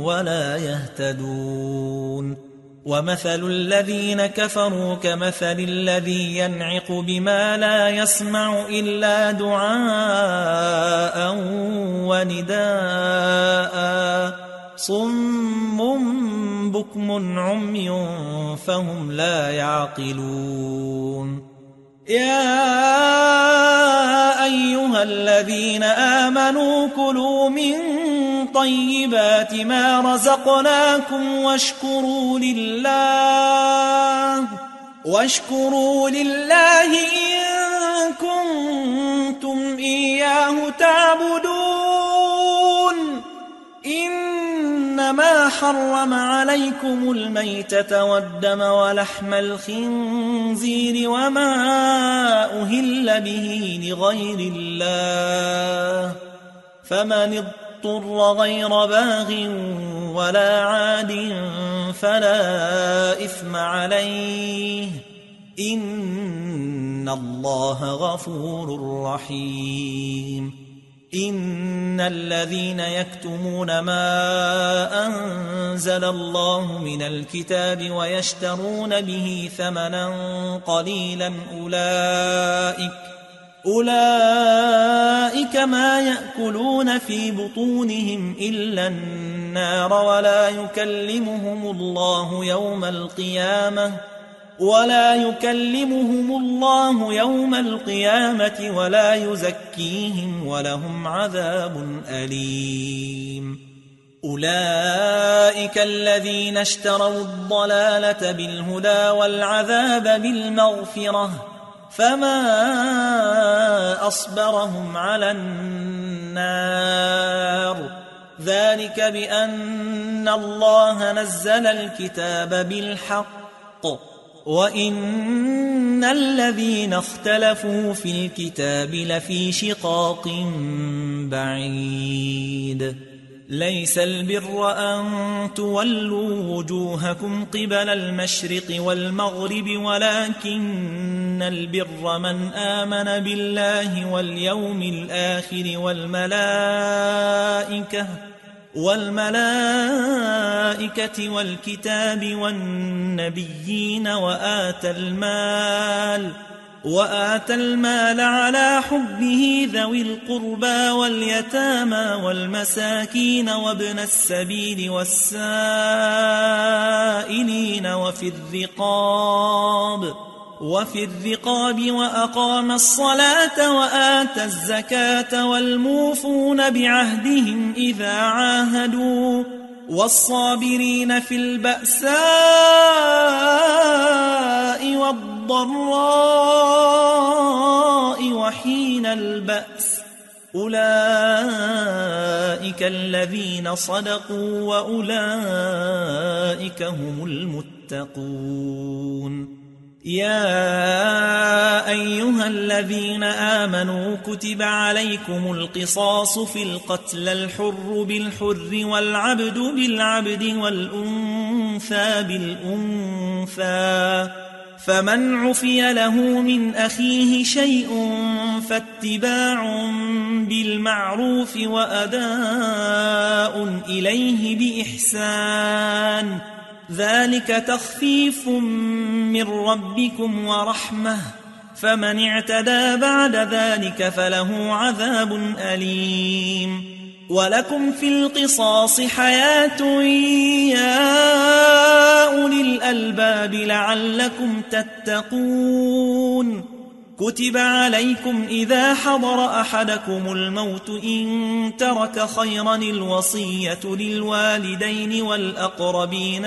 Speaker 1: ولا يهتدون ومثل الذين كفروا كمثل الذي ينعق بما لا يسمع إلا دعاء ونداء صم بكم عمي فهم لا يعقلون يا أيها الذين آمنوا كلوا من طيبات ما رزقناكم واشكروا لله إن كنتم إياه تعبدون إنما حرم عليكم الميتة والدم ولحم الخنزير وما أهل به لغير الله فمن اضطر غير باغ ولا عاد فلا إثم عليه إن الله غفور رحيم إن الذين يكتمون ما أنزل الله من الكتاب ويشترون به ثمنا قليلا أولئك ما يأكلون في بطونهم إلا النار ولا يكلمهم الله يوم القيامة ولا يزكيهم ولهم عذاب أليم أولئك الذين اشتروا الضلالة بالهدى والعذاب بالمغفرة فما أصبرهم على النار ذلك بأن الله نزل الكتاب بالحق وإن الذين اختلفوا في الكتاب لفي شقاق بعيد ليس البر أن تولوا وجوهكم قبل المشرق والمغرب ولكن إن البر من آمن بالله واليوم الآخر والملائكة والكتاب والنبيين وآتى المال على حبه ذوي القربى واليتامى والمساكين وابن السبيل والسائلين وفي الرقاب وأقام الصلاة وآتى الزكاة والموفون بعهدهم إذا عاهدوا والصابرين في البأساء والضراء وحين البأس أولئك الذين صدقوا وأولئك هم المتقون. يا أيها الذين آمنوا كتب عليكم القصاص في القتلى الحر بالحر والعبد بالعبد والأنثى بالأنثى فمن عفي له من أخيه شيء فاتباع بالمعروف وأداء إليه بإحسان ذلك تخفيف من ربكم ورحمة فمن اعتدى بعد ذلك فله عذاب أليم. ولكم في القصاص حياة يا أولي الألباب لعلكم تتقون. كتب عليكم إذا حضر أحدكم الموت إن ترك خيرا الوصية للوالدين والأقربين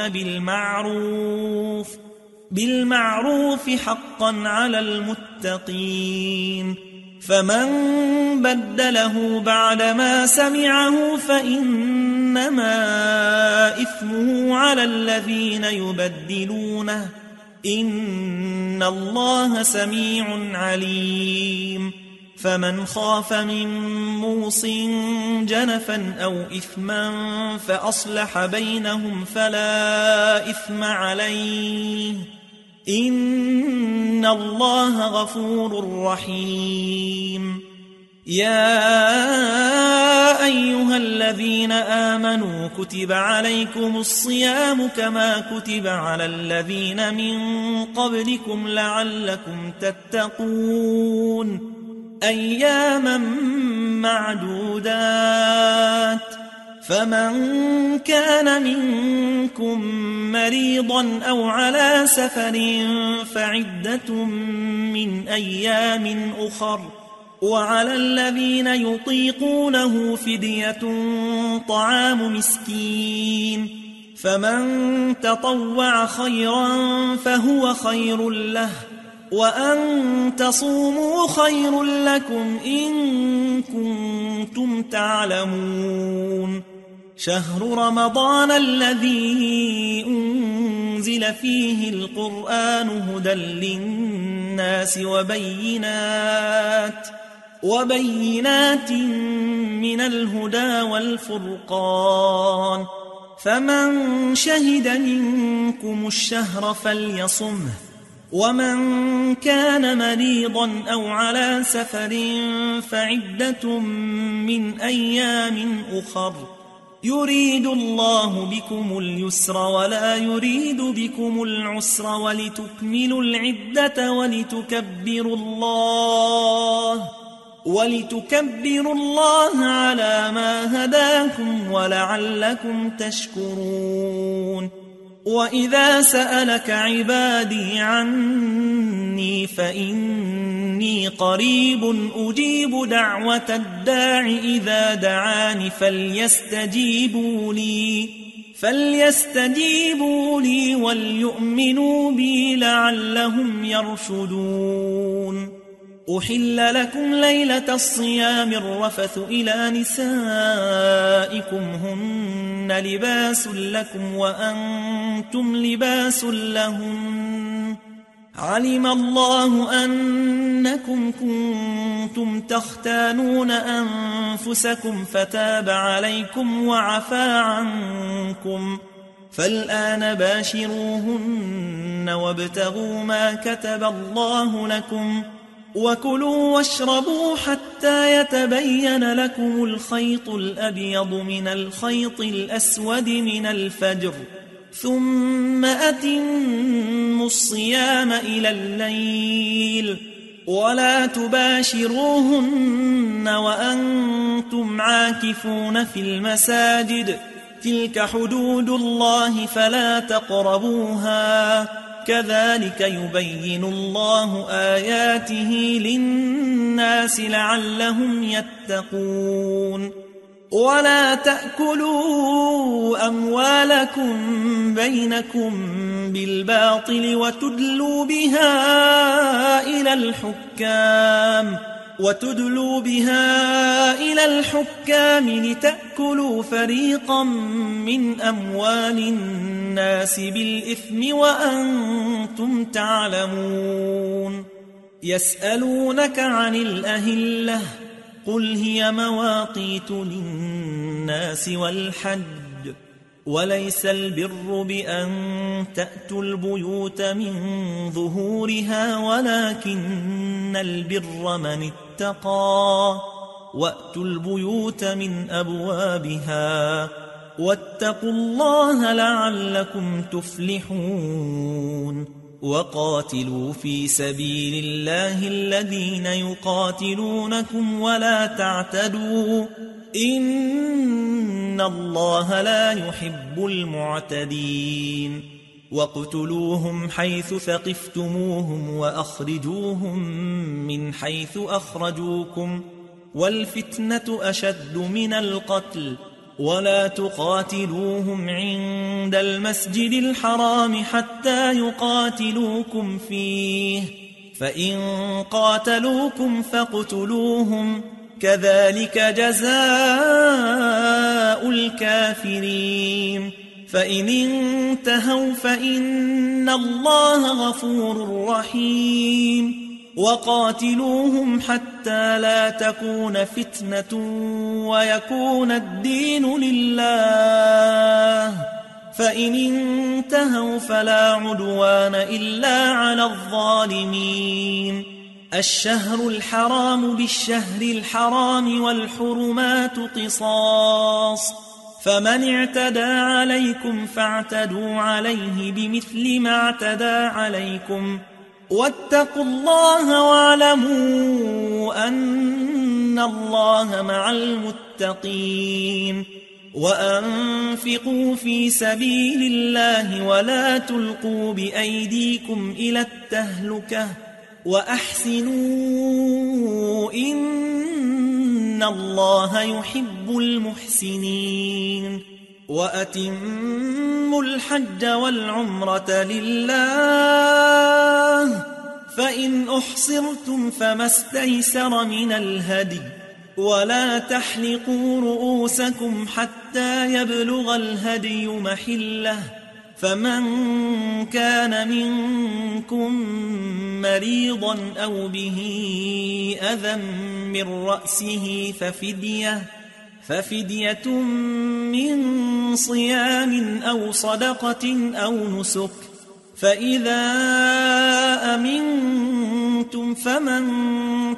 Speaker 1: بالمعروف حقا على المتقين. فمن بدله بعدما سمعه فإنما إثمه على الذين يبدلونه إن الله سميع عليم. فمن خاف من موص جنفا أو إثما فأصلح بينهم فلا إثم عليه إن الله غفور رحيم. يا أيها الذين آمنوا كتب عليكم الصيام كما كتب على الذين من قبلكم لعلكم تتقون أياما معدودات فمن كان منكم مريضا أو على سفر فعدة من أيام أخر وعلى الذين يطيقونه فدية طعام مسكين فمن تطوع خيرا فهو خير له وأن تصوموا خير لكم إن كنتم تعلمون. شهر رمضان الذي أنزل فيه القرآن هدى للناس وبينات من الهدى والفرقان فمن شهد منكم الشهر فليصمه ومن كان مريضا أو على سفر فعدة من أيام أخر يريد الله بكم اليسر ولا يريد بكم العسر ولتكملوا العدة ولتكبروا الله على ما هداكم ولعلكم تشكرون. وإذا سألك عبادي عني فإني قريب أجيب دعوة الداع إذا دعاني فليستجيبوا لي وليؤمنوا بي لعلهم يرشدون. أحل لكم ليلة الصيام الرفث إلى نسائكم هن لباس لكم وأنتم لباس لهن علم الله أنكم كنتم تختانون أنفسكم فتاب عليكم وعفى عنكم فالآن باشروهن وابتغوا ما كتب الله لكم وكلوا واشربوا حتى يتبين لكم الخيط الأبيض من الخيط الأسود من الفجر ثم أتموا الصيام إلى الليل ولا تباشروهن وأنتم عاكفون في المساجد تلك حدود الله فلا تقربوها كذلك يبين الله آياته للناس لعلهم يتقون ولا تأكلوا أموالكم بينكم بالباطل وتدلوا بها إلى الحكام لتأكلوا فريقا من أموال الناس بالإثم وأنتم تعلمون يسألونك عن الأهلة قل هي مواقيت للناس والحج وليس البر بأن تأتوا البيوت من ظهورها ولكن البر من اتقى وأتوا البيوت من أبوابها واتقوا الله لعلكم تفلحون وقاتلوا في سبيل الله الذين يقاتلونكم ولا تعتدوا إن الله لا يحب المعتدين واقتلوهم حيث ثقفتموهم وأخرجوهم من حيث أخرجوكم والفتنة أشد من القتل ولا تقاتلوهم عند المسجد الحرام حتى يقاتلوكم فيه فإن قاتلوكم فاقتلوهم كذلك جزاء الكافرين فإن انتهوا فإن الله غفور رحيم وقاتلوهم حتى لا تكون فتنة ويكون الدين لله فإن انتهوا فلا عدوان إلا على الظالمين الشهر الحرام بالشهر الحرام والحرمات قصاص فمن اعتدى عليكم فاعتدوا عليه بمثل ما اعتدى عليكم واتقوا الله واعلموا أن الله مع المتقين وأنفقوا في سبيل الله ولا تلقوا بأيديكم إلى التهلكة وأحسنوا إن الله يحب المحسنين وأتموا الحج والعمرة لله فإن أحصرتم فما استيسر من الهدي ولا تحلقوا رؤوسكم حتى يبلغ الهدي محله فمن كان منكم مريضا أو به أذى من رأسه ففدية من صيام أو صدقة أو نسك فإذا أمنتم فمن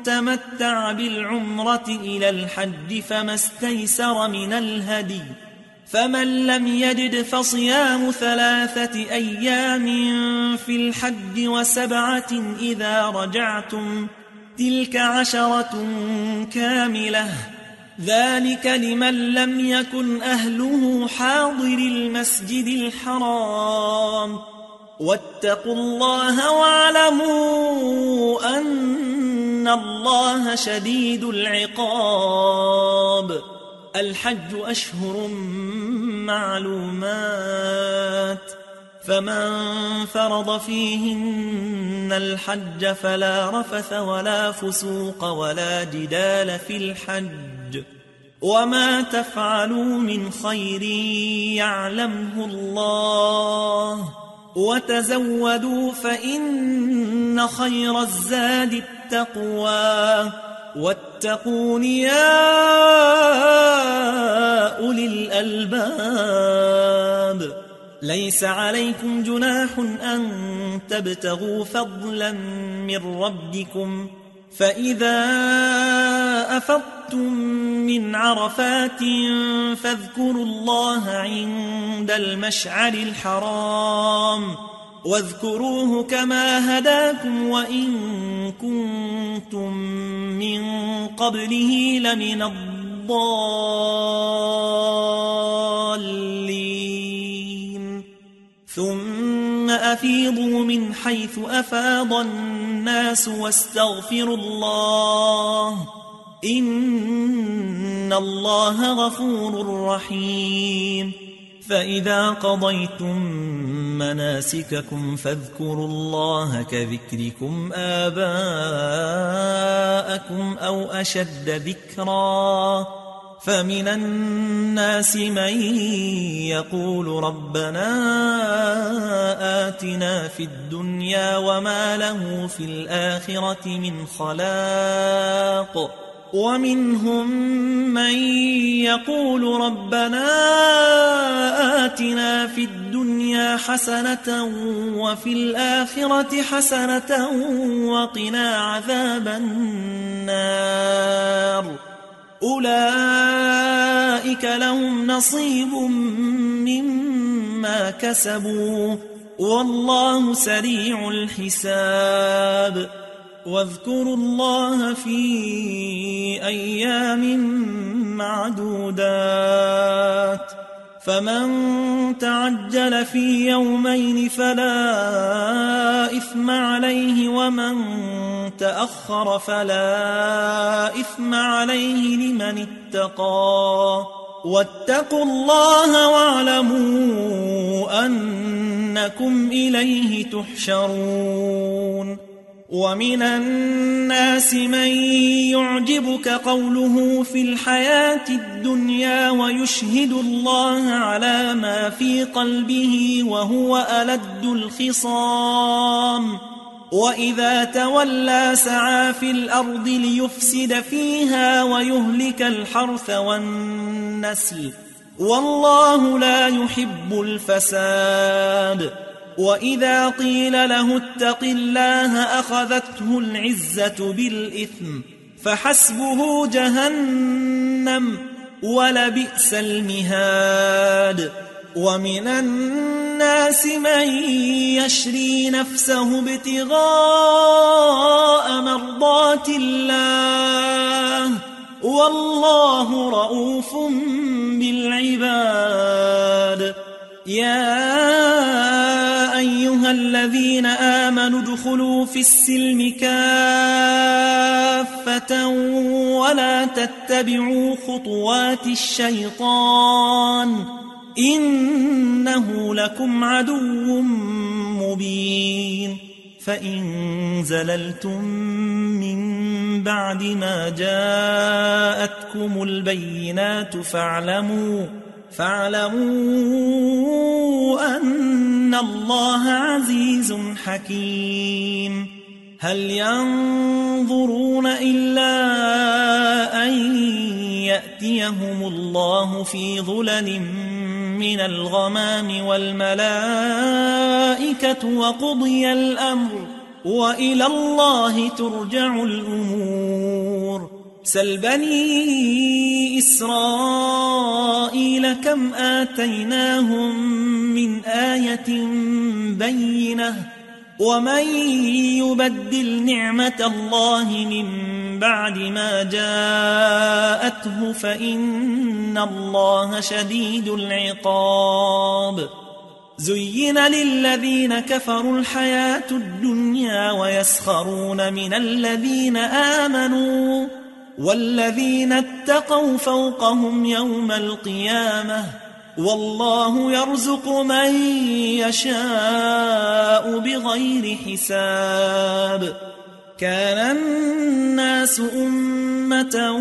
Speaker 1: تمتع بالعمرة إلى الحج فما استيسر من الهدي فمن لم يجد فصيام 3 أيام في الحج و7 إذا رجعتم تلك 10 كاملة ذلك لمن لم يكن أهله حاضر المسجد الحرام واتقوا الله واعلموا أن الله شديد العقاب الحج أشهر معلومات فمن فرض فيهن الحج فلا رفث ولا فسوق ولا جدال في الحج وما تفعلوا من خير يعلمه الله وتزودوا فإن خير الزاد التقوى واتقون يا أولي الألباب ليس عليكم جناح أن تبتغوا فضلا من ربكم فإذا أفضتم من عرفات فاذكروا الله عند المشعر الحرام واذكروه كما هداكم وإن كنتم من قبله لمن الضالين ثم أفيضوا من حيث أفاض الناس واستغفروا الله إن الله غفور رحيم فإذا قضيتم مناسككم فاذكروا الله كذكركم آباءكم أو أشد ذكرا فمن الناس من يقول ربنا آتنا في الدنيا وما له في الآخرة من خلاق ومنهم من يقول ربنا آتنا في الدنيا حسنة وفي الآخرة حسنة وقنا عذاب النار أولئك لهم نصيب مما كسبوا والله سريع الحساب واذكروا الله في أيام معدودات فمن تعجل في يومين فلا إثم عليه ومن تأخر فلا إثم عليه لمن اتقى واتقوا الله واعلموا أنكم إليه تحشرون ومن الناس من يعجبك قوله في الحياة الدنيا ويشهد الله على ما في قلبه وهو ألد الخصام وإذا تولى سعى في الأرض ليفسد فيها ويهلك الحرث والنسل والله لا يحب الفساد وإذا قيل له اتق الله أخذته العزة بالإثم فحسبه جهنم ولبئس المهاد ومن الناس من يشري نفسه ابتغاء مرضات الله والله رؤوف بالعباد يا أيها الذين آمنوا ادخلوا في السلم كافة ولا تتبعوا خطوات الشيطان إنه لكم عدو مبين فإن زللتم من بعد ما جاءتكم البينات فاعلموا أن الله عزيز حكيم هل ينظرون إلا أن يأتيهم الله في ظلل من الغمام والملائكة وقضي الأمر وإلى الله ترجع الأمور سل بني إسرائيل كم آتيناهم من آية بينة ومن يبدل نعمة الله من بعد ما جاءته فإن الله شديد العقاب زين للذين كفروا الحياة الدنيا ويسخرون من الذين آمنوا والذين اتقوا فوقهم يوم القيامة والله يرزق من يشاء بغير حساب كان الناس أمة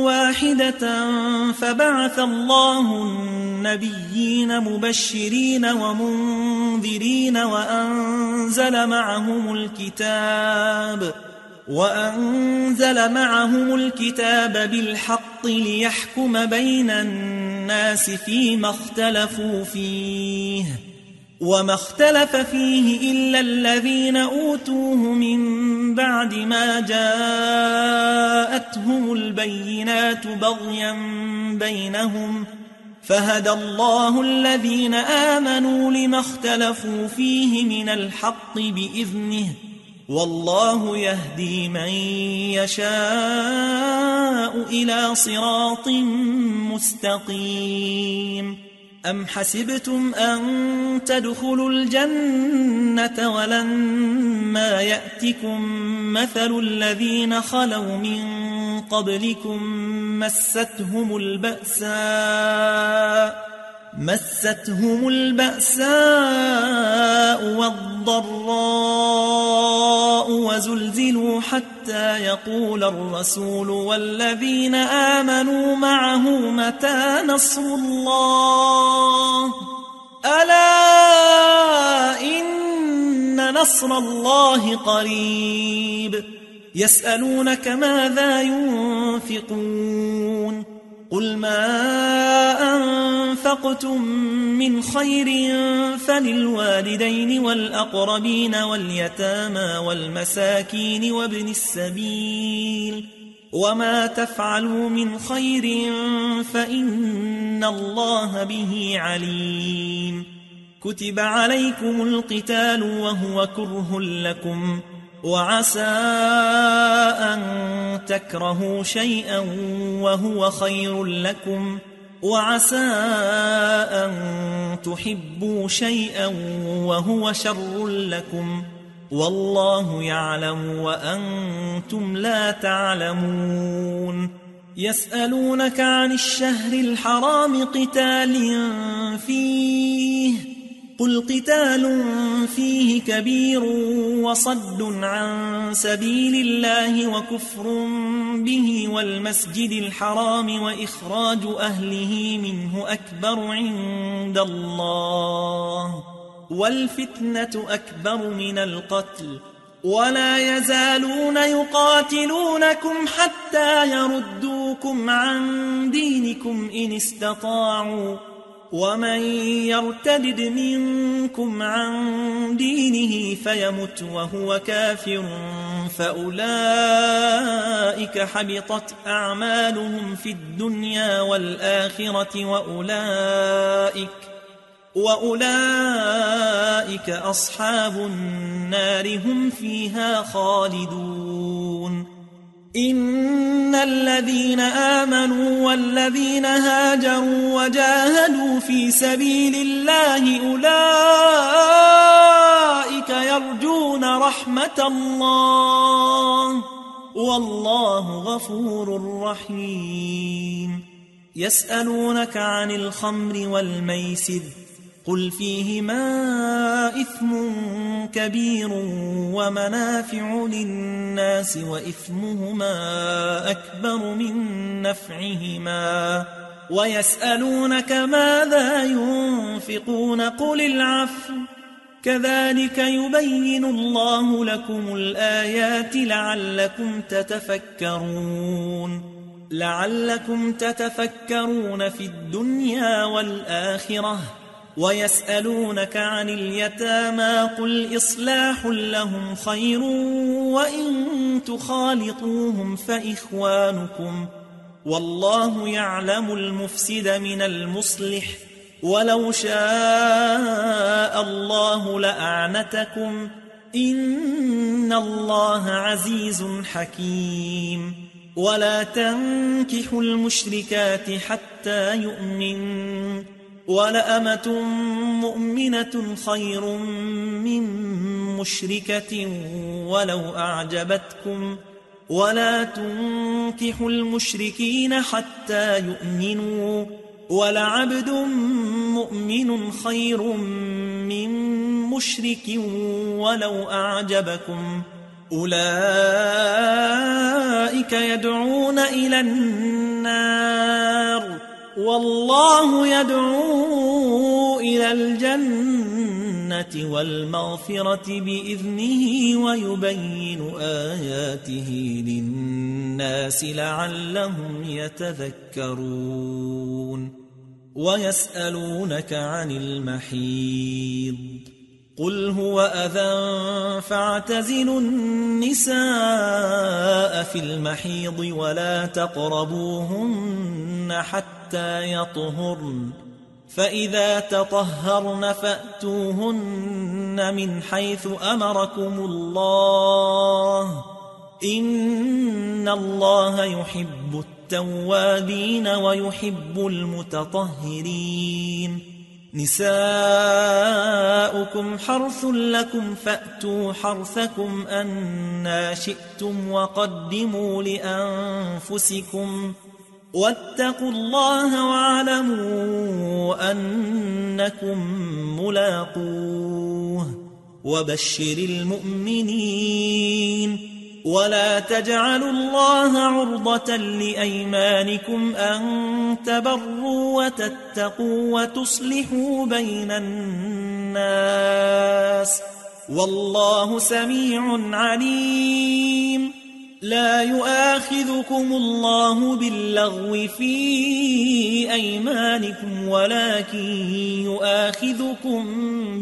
Speaker 1: واحدة فبعث الله النبيين مبشرين ومنذرين وأنزل معهم الكتاب بالحق ليحكم بين الناس فيما اختلفوا فيه وما اختلف فيه إلا الذين أوتوه من بعد ما جاءتهم البينات بغيا بينهم فهدى الله الذين آمنوا لما اختلفوا فيه من الحق بإذنه والله يهدي من يشاء إلى صراط مستقيم. أم حسبتم أن تدخلوا الجنة ولما يأتكم مثل الذين خلوا من قبلكم مستهم البأساء والضراء وزلزلوا حتى يقول الرسول والذين آمنوا معه متى نصر الله ألا إن نصر الله قريب. يسألونك ماذا ينفقون قل ما أنفقتم من خير فللوالدين والأقربين واليتامى والمساكين وابن السبيل وما تفعلوا من خير فإن الله به عليم. كتب عليكم القتال وهو كره لكم وعسى أن تكرهوا شيئا وهو خير لكم وعسى أن تحبوا شيئا وهو شر لكم والله يعلم وأنتم لا تعلمون. يسألونك عن الشهر الحرام قتال فيه قل قتال فيه كبير وصد عن سبيل الله وكفر به والمسجد الحرام وإخراج أهله منه أكبر عند الله والفتنة أكبر من القتل ولا يزالون يقاتلونكم حتى يردوكم عن دينكم إن استطاعوا ومن يرتد منكم عن دينه فيمت وهو كافر فأولئك حبطت أعمالهم في الدنيا والآخرة وأولئك أصحاب النار هم فيها خالدون. إن الذين آمنوا والذين هاجروا وجاهدوا في سبيل الله أولئك يرجون رحمة الله والله غفور رحيم. يسألونك عن الخمر والميسر قل فيهما إثم كبير ومنافع للناس وإثمهما أكبر من نفعهما ويسألونك ماذا ينفقون قل العفو كذلك يبين الله لكم الآيات لعلكم تتفكرون في الدنيا والآخرة. ويسألونك عن اليتامى قل إصلاح لهم خير وإن تخالطوهم فإخوانكم والله يعلم المفسد من المصلح ولو شاء الله لأعنتكم إن الله عزيز حكيم. ولا تنكحوا المشركات حتى يؤمنوا ولأمة مؤمنة خير من مشركة ولو أعجبتكم ولا تنكحوا المشركين حتى يؤمنوا ولعبد مؤمن خير من مشرك ولو أعجبكم أولئك يدعون إلى النار والله يدعو إلى الجنة والمغفرة بإذنه ويبين آياته للناس لعلهم يتذكرون. ويسألونك عن المحيض قل هو أذى فاعتزلوا النساء في المحيض ولا تقربوهن حتى يطهرن فإذا تطهرن فأتوهن من حيث أمركم الله إن الله يحب التوابين ويحب المتطهرين نساؤكم حرث لكم فأتوا حرثكم أنى شئتم وقدموا لأنفسكم واتقوا الله واعلموا أنكم ملاقوه وبشر المؤمنين ولا تجعلوا الله عرضة لأيمانكم أن تبروا وتتقوا وتصلحوا بين الناس والله سميع عليم لا يؤاخذكم الله باللغو في أيمانكم ولكن يؤاخذكم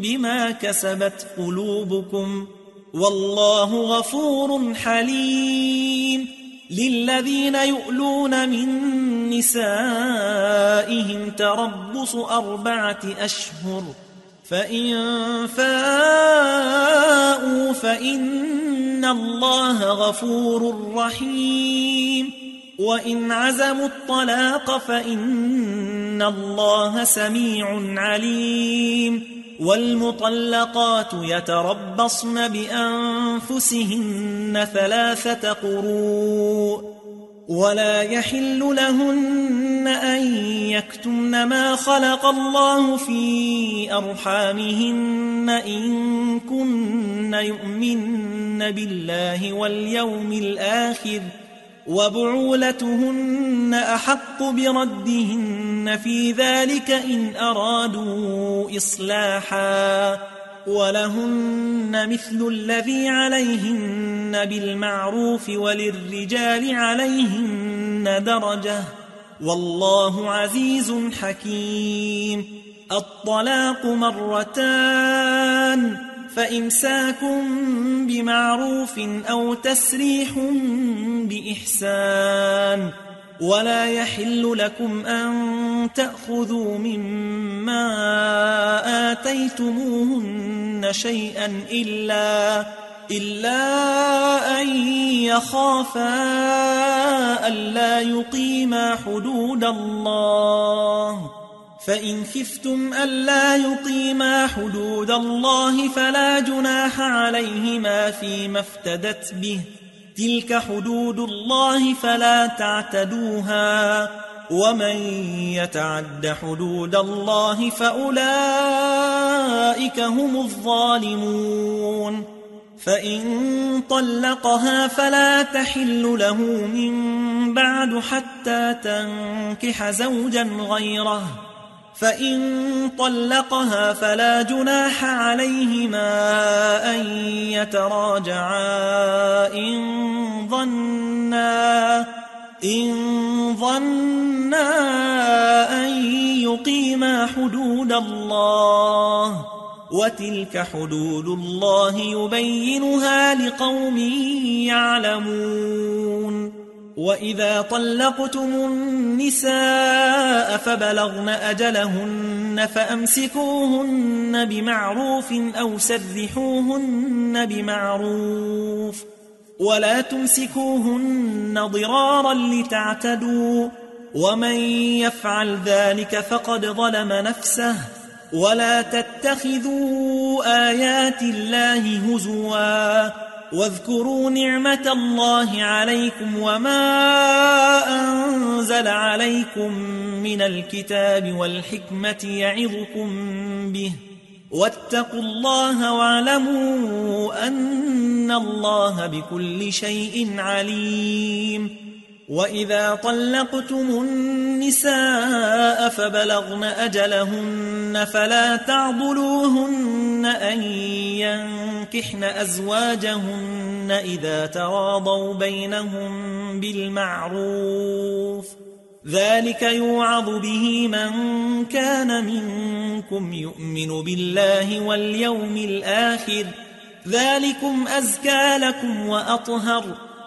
Speaker 1: بما كسبت قلوبكم والله غفور حليم للذين يؤلون من نسائهم تربص 4 أشهر فإن فاءوا فإن الله غفور رحيم وإن عزموا الطلاق فإن الله سميع عليم والمطلقات يتربصن بأنفسهن 3 قروء ولا يحل لهن أن يكتمن ما خلق الله في أرحامهن إن كن يؤمن بالله واليوم الآخر وبعولتهن أحق بردهن في ذلك إن أرادوا إصلاحا ولهن مثل الذي عليهن بالمعروف وللرجال عليهن درجة والله عزيز حكيم الطلاق 2 فإمساك بمعروف أو تسريح بإحسان ولا يحل لكم أن تأخذوا مما آتيتموهن شيئا إلا أن يخافا ألا يقيما حدود الله فإن خفتم ألا يقيما حدود الله فلا جناح عليهما فيما افتدت به تلك حدود الله فلا تعتدوها ومن يتعد حدود الله فأولئك هم الظالمون فإن طلقها فلا تحل له من بعد حتى تنكح زوجا غيره فإن طلقها فلا جناح عليهما أن يتراجعا إن ظنا أن يقيما حدود الله وتلك حدود الله يبينها لقوم يعلمون وإذا طلقتم النساء فبلغن أجلهن فأمسكوهن بمعروف أو سرحوهن بمعروف ولا تمسكوهن ضرارا لتعتدوا ومن يفعل ذلك فقد ظلم نفسه ولا تتخذوا آيات الله هزوا واذكروا نعمة الله عليكم وما أنزل عليكم من الكتاب والحكمة يعظكم به واتقوا الله واعلموا أن الله بكل شيء عليم وإذا طلقتم النساء فبلغن أجلهن فلا تعضلوهن أن ينكحن أزواجهن إذا تراضوا بينهم بالمعروف ذلك يوعظ به من كان منكم يؤمن بالله واليوم الآخر ذلكم أزكى لكم وأطهر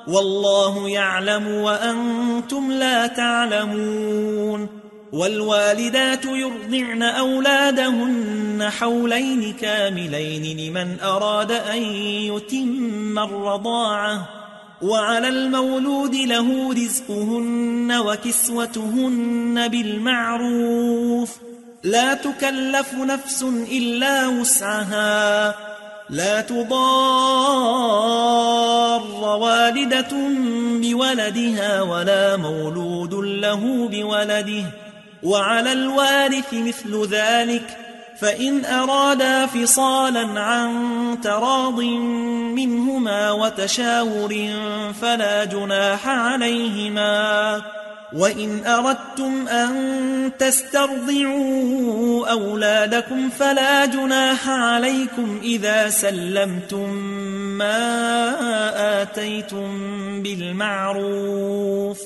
Speaker 1: والله يعلم وأنتم لا تعلمون والوالدات يرضعن أولادهن حولين كاملين لمن أراد أن يتم الرضاعة وعلى المولود له رزقهن وكسوتهن بالمعروف لا تكلف نفس إلا وسعها لا تضار والدة بولدها ولا مولود له بولده وعلى الوارث مثل ذلك فإن أرادا فصالا عن تراض منهما وتشاور فلا جناح عليهما وإن أردتم أن تسترضعوا أولادكم فلا جناح عليكم إذا سلمتم ما آتيتم بالمعروف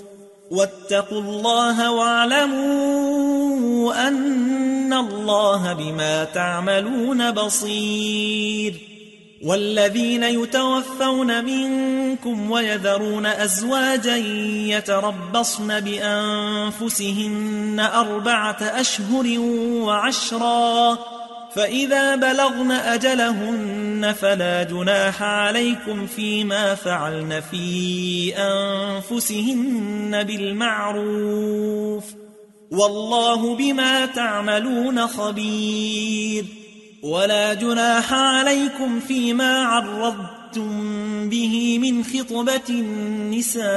Speaker 1: واتقوا الله واعلموا أن الله بما تعملون بصير والذين يتوفون منكم ويذرون أزواجا يتربصن بأنفسهن 4 أشهر وعشرا فإذا بلغن أجلهن فلا جناح عليكم فيما فعلن في أنفسهن بالمعروف والله بما تعملون خبير ولا جناح عليكم فيما عرضتم به من خطبة النساء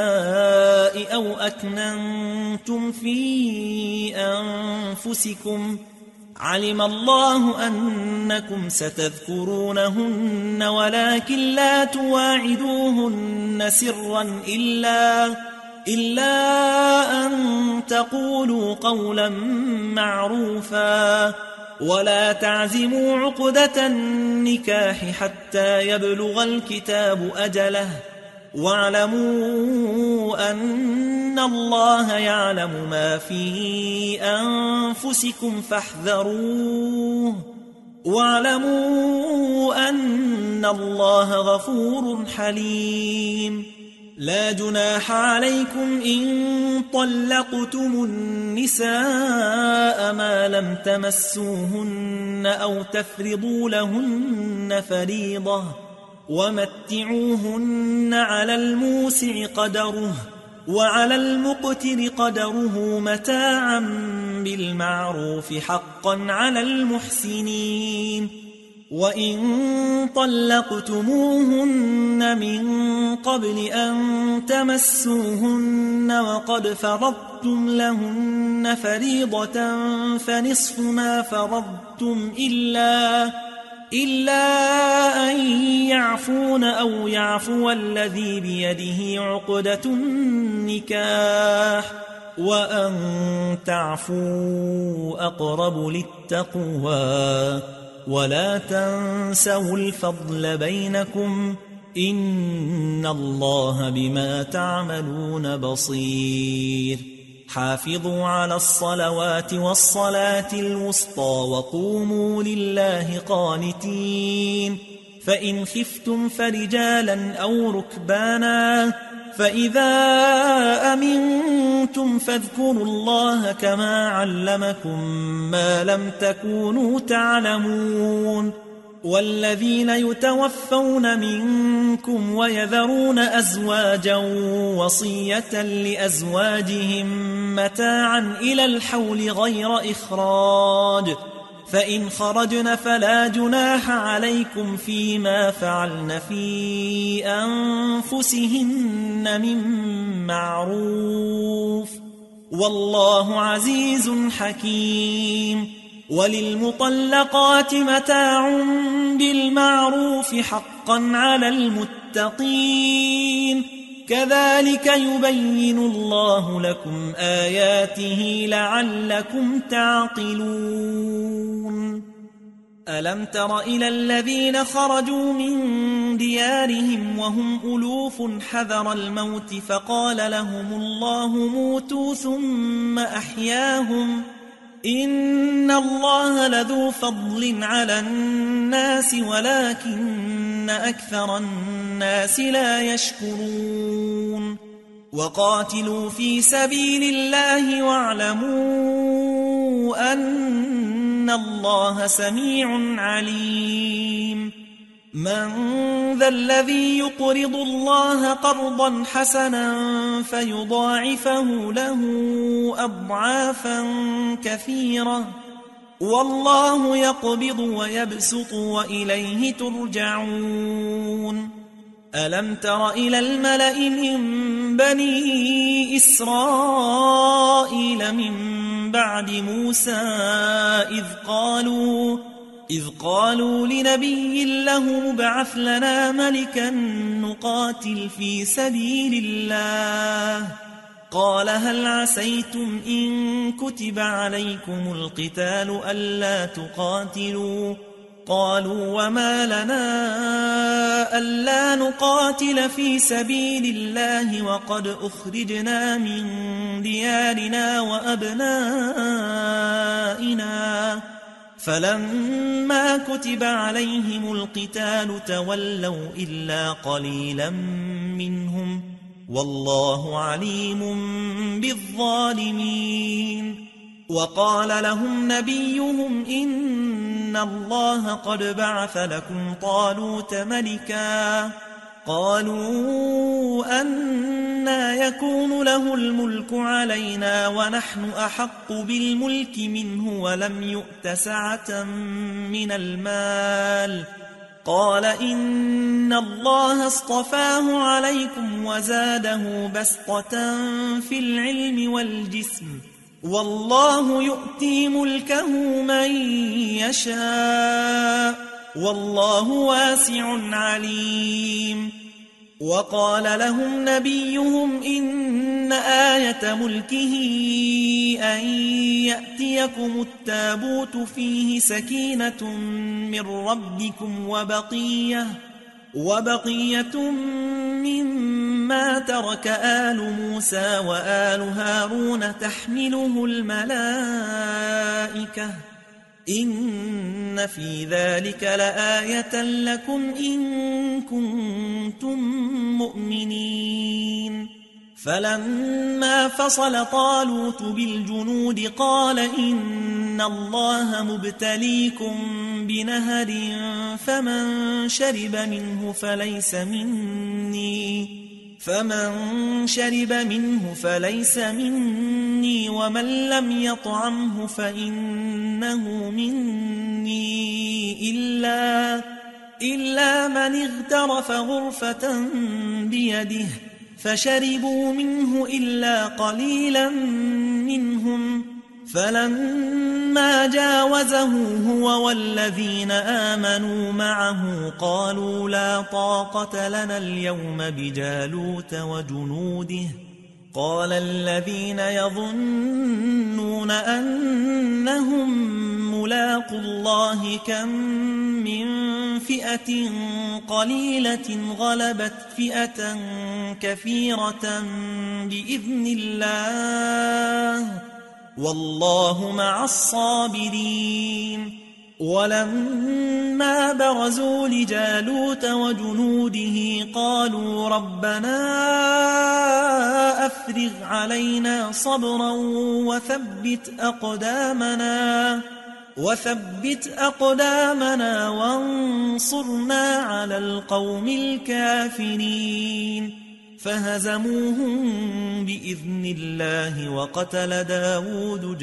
Speaker 1: أو أكننتم في أنفسكم علم الله أنكم ستذكرونهن ولكن لا تواعدوهن سرا إلا أن تقولوا قولا معروفا ولا تعزموا عقدة النكاح حتى يبلغ الكتاب أجله واعلموا أن الله يعلم ما في أنفسكم فاحذروه واعلموا أن الله غفور حليم لا جناح عليكم إن طلقتم النساء ما لم تمسوهن أو تفرضوا لهن فريضة ومتعوهن على الموسع قدره وعلى المقتر قدره متاعا بالمعروف حقا على المحسنين وإن طلقتموهن من قبل أن تمسوهن وقد فرضتم لهن فريضة فنصف ما فرضتم إلا أن يعفون أو يعفو الذي بيده عقدة النكاح وأن تعفوا أقرب للتقوى ولا تنسوا الفضل بينكم إن الله بما تعملون بصير حافظوا على الصلوات والصلاة الوسطى وقوموا لله قانتين فإن خفتم فرجالا أو ركبانا فإذا أمنتم فاذكروا الله كما علمكم ما لم تكونوا تعلمون والذين يتوفون منكم ويذرون أزواجا وصية لأزواجهم متاعا إلى الحول غير إخراج فإن خرجن فلا جناح عليكم فيما فعلن في أنفسهن من معروف والله عزيز حكيم وللمطلقات متاع بالمعروف حقا على المتقين كذلك يبين الله لكم آياته لعلكم تعقلون ألم تر إلى الذين خرجوا من ديارهم وهم ألوف حذر الموت فقال لهم الله موتوا ثم أحياهم إن الله لذو فضل على الناس ولكن أكثر الناس لا يشكرون وقاتلوا في سبيل الله واعلموا أن الله سميع عليم من ذا الذي يقرض الله قرضا حسنا فيضاعفه له أضعافا كثيرة والله يقبض ويبسط وإليه ترجعون ألم تر إلى الملأ من بني إسرائيل من بعد موسى إذ قالوا لنبي له ابعث لنا ملكا نقاتل في سبيل الله قال هل عسيتم إن كتب عليكم القتال ألا تقاتلوا قالوا وما لنا ألا نقاتل في سبيل الله وقد أخرجنا من ديارنا وأبنائنا فلما كتب عليهم القتال تولوا إلا قليلا منهم والله عليم بالظالمين وقال لهم نبيهم إن الله قد بعث لكم طالوت ملكا قالوا أنى يكون له الملك علينا ونحن أحق بالملك منه ولم يؤت سعة من المال قال إن الله اصطفاه عليكم وزاده بسطة في العلم والجسم والله يؤتي ملكه من يشاء والله واسع عليم وقال لهم نبيهم إن آية ملكه أن يأتيكم التابوت فيه سكينة من ربكم وبقية مما ترك آل موسى وآل هارون تحمله الملائكة إن في ذلك لآية لكم إن كنتم مؤمنين فلما فصل طالوت بالجنود قال إن الله مبتليكم بنهر فمن شرب منه فليس مني ومن لم يطعمه فإنه مني إلا من اغترف غرفة بيده فشربوا منه إلا قليلا منهم فلما جاوزه هو والذين آمنوا معه قالوا لا طاقة لنا اليوم بجالوت وجنوده قال الذين يظنون أنهم ملاقو الله كم من فئة قليلة غلبت فئة كثيرة بإذن الله والله مع الصابرين ولما برزوا لجالوت وجنوده قالوا ربنا أفرغ علينا صبرا وثبت أقدامنا وانصرنا على القوم الكافرين فهزموهم بإذن الله وقتل داود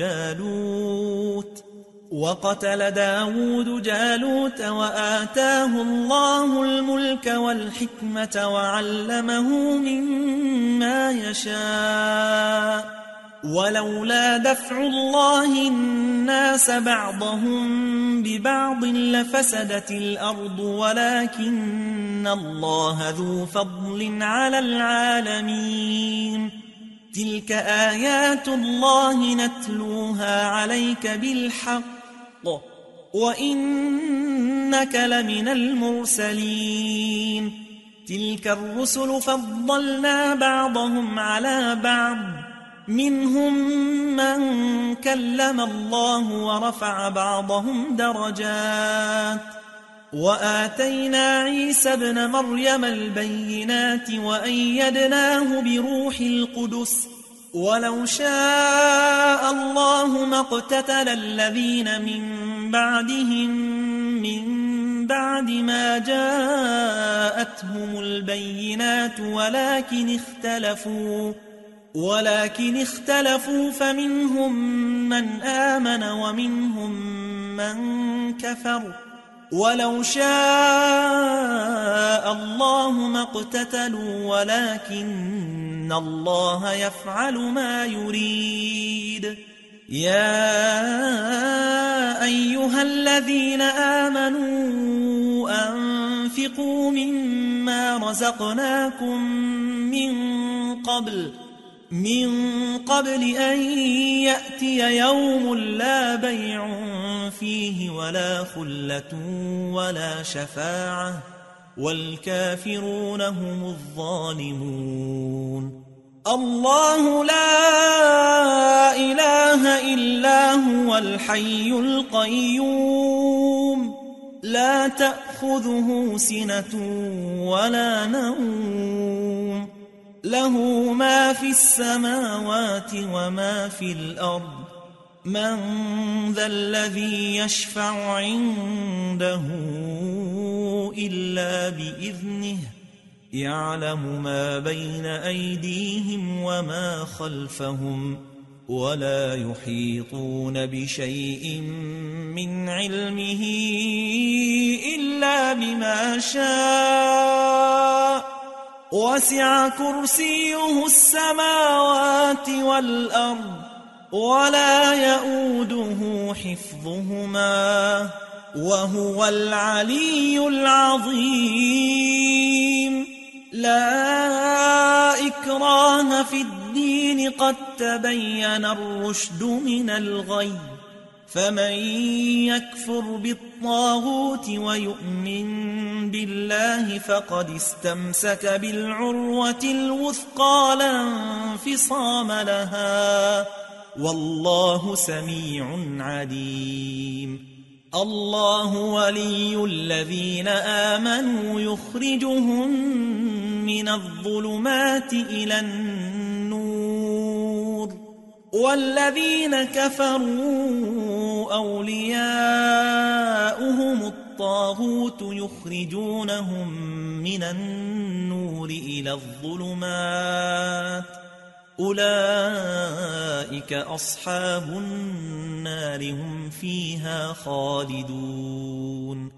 Speaker 1: جالوت وآتاه الله الملك والحكمة وعلمه مما يشاء ولولا دفع الله الناس بعضهم ببعض لفسدت الأرض ولكن الله ذو فضل على العالمين تلك آيات الله نتلوها عليك بالحق وإنك لمن المرسلين تلك الرسل فضلنا بعضهم على بعض منهم من كلم الله ورفع بعضهم درجات وآتينا عيسى ابن مريم البينات وأيدناه بروح القدس ولو شاء الله ما اقتتل الذين من بعدهم من بعد ما جاءتهم البينات ولكن اختلفوا فمنهم من آمن ومنهم من كفر ولو شاء الله ما اقتتلوا ولكن الله يفعل ما يريد يا أيها الذين آمنوا أنفقوا مما رزقناكم من قبل أن يأتي يوم لا بيع فيه ولا خلة ولا شفاعة والكافرون هم الظالمون الله لا إله إلا هو الحي القيوم لا تأخذه سنة ولا نوم له ما في السماوات وما في الأرض من ذا الذي يشفع عنده إلا بإذنه يعلم ما بين أيديهم وما خلفهم ولا يحيطون بشيء من علمه إلا بما شاء وسع كرسيه السماوات والأرض ولا يؤوده حفظهما وهو العلي العظيم لا إكراه في الدين قد تبين الرشد من الغي فمن يكفر بالطاغوت ويؤمن بالله فقد استمسك بالعروة الوثقى لا انفصام لها والله سميع عليم الله ولي الذين آمنوا يخرجهم من الظلمات إلى النور والذين كفروا أولياؤهم الطاغوت يخرجونهم من النور إلى الظلمات أولئك أصحاب النار هم فيها خالدون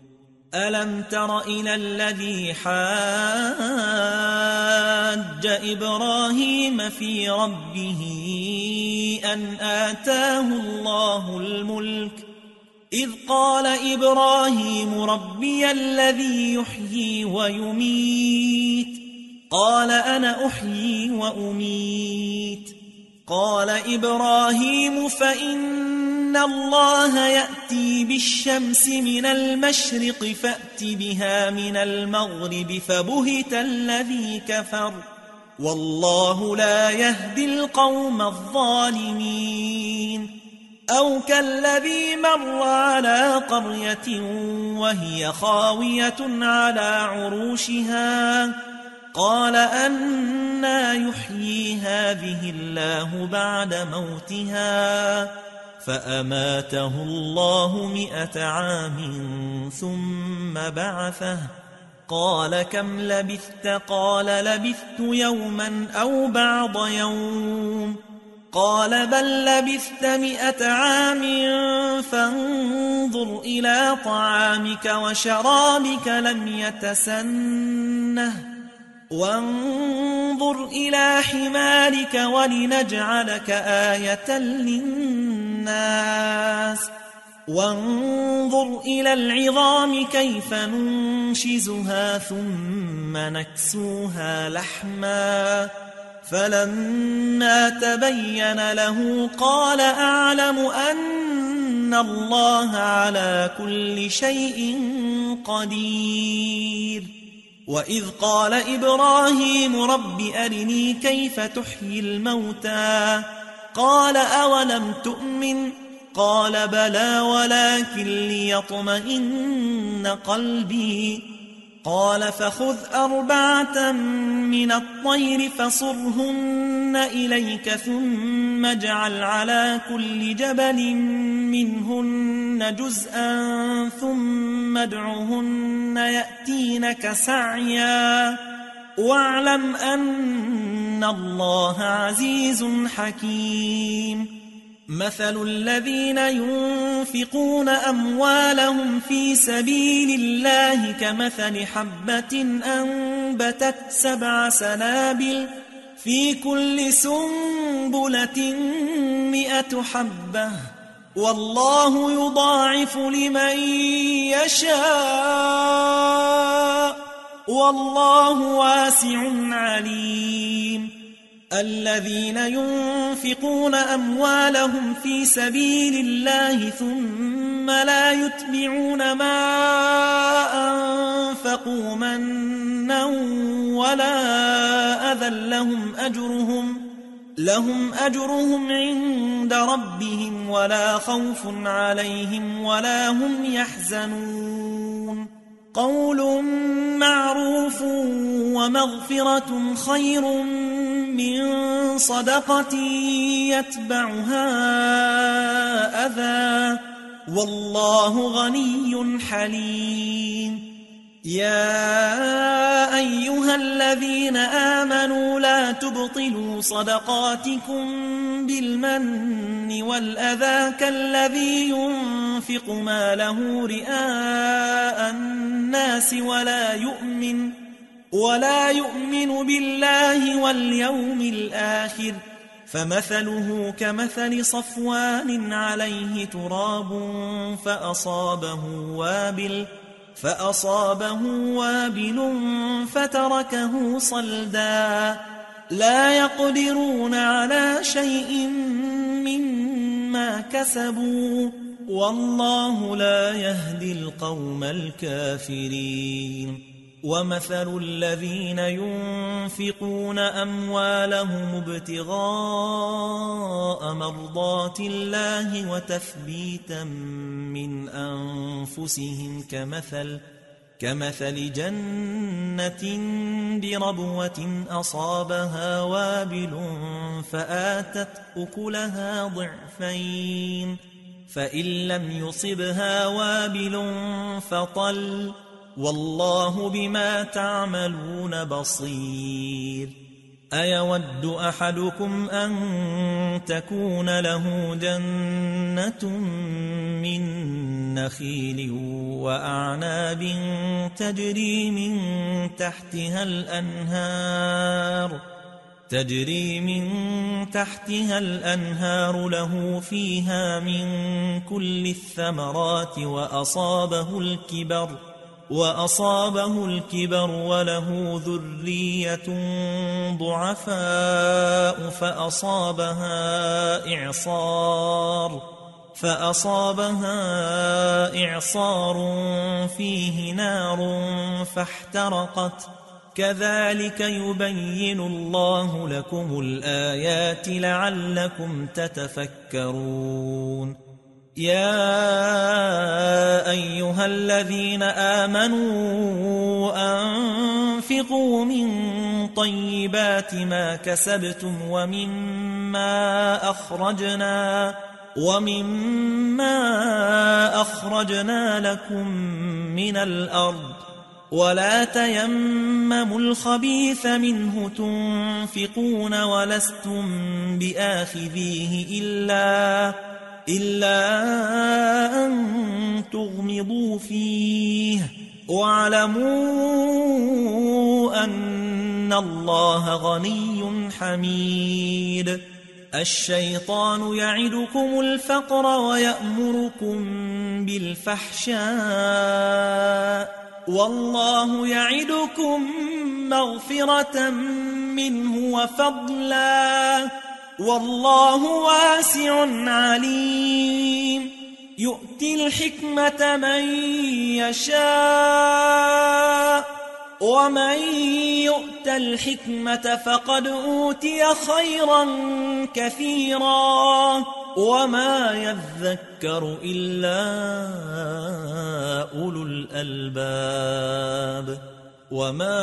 Speaker 1: ألم تر إلى الذي حاج إبراهيم في ربه أن آتاه الله الملك إذ قال إبراهيم ربي الذي يحيي ويميت قال أنا أحيي وأميت قال إبراهيم فإن الله يأتي بالشمس من المشرق فأت بها من المغرب فبهت الذي كفر والله لا يهدي القوم الظالمين أو كالذي مر على قرية وهي خاوية على عروشها قال أنى يحيي هذه الله بعد موتها فأماته الله 100 عام ثم بعثه قال كم لبثت قال لبثت يوما أو بعض يوم قال بل لبثت 100 عام فانظر إلى طعامك وشرابك لم يتسنه وانظر إلى حمارك ولنجعلك آية للناس وانظر إلى العظام كيف ننشزها ثم نكسوها لحما فلما تبين له قال أعلم أن إن الله على كل شيء قدير. وإذ قال إبراهيم رب أرني كيف تحيي الموتى قال أولم تؤمن قال بلى ولكن ليطمئن قلبي قال فخذ 4 من الطير فصرهن إليك ثم اجعل على كل جبل منهن جزءا ثم ادعهن يأتينك سعيا واعلم أن الله عزيز حكيم. مثل الذين ينفقون أموالهم في سبيل الله كمثل حبة أنبتت 7 سنابل في كل سنبلة 100 حبة والله يضاعف لمن يشاء والله واسع عليم. الذين ينفقون أموالهم في سبيل الله ثم لا يتبعون ما أنفقوا منا ولا أذى لهم أجرهم عند ربهم ولا خوف عليهم ولا هم يحزنون. قول معروف ومغفرة خير من صدقة يتبعها أذى والله غني حليم. يا أيها الذين آمنوا لا تبطلوا صدقاتكم بالمن والأذى كالذي ينفق ماله رئاء الناس ولا يؤمن بالله واليوم الآخر فمثله كمثل صفوان عليه تراب فأصابه وابل فتركه صلدا لا يقدرون على شيء مما كسبوا والله لا يهدي القوم الكافرين. ومثل الذين ينفقون أموالهم ابتغاء مرضات الله وتثبيتا من أنفسهم كمثل جنة بربوة أصابها وابل فآتت أكلها ضعفين فإن لم يصبها وابل فطل والله بما تعملون بصير. أيود أحدكم أن تكون له جنة من نخيل وأعناب تجري من تحتها الأنهار له فيها من كل الثمرات وأصابه الكبر وله ذرية ضعفاء فأصابها إعصار فيه نار فاحترقت كذلك يبين الله لكم الآيات لعلكم تتفكرون. يا أيها الذين آمنوا أنفقوا من طيبات ما كسبتم ومما أخرجنا لكم من الأرض ولا تيمموا الخبيث منه تنفقون ولستم بآخذيه إلا أن تغمضوا فيه واعلموا أن الله غني حميد. الشيطان يعدكم الفقر ويأمركم بالفحشاء والله يعدكم مغفرة منه وفضلا والله واسع عليم. يؤتي الحكمة من يشاء ومن يؤت الحكمة فقد أوتي خيرا كثيرا وما يذكر إلا أولو الألباب وما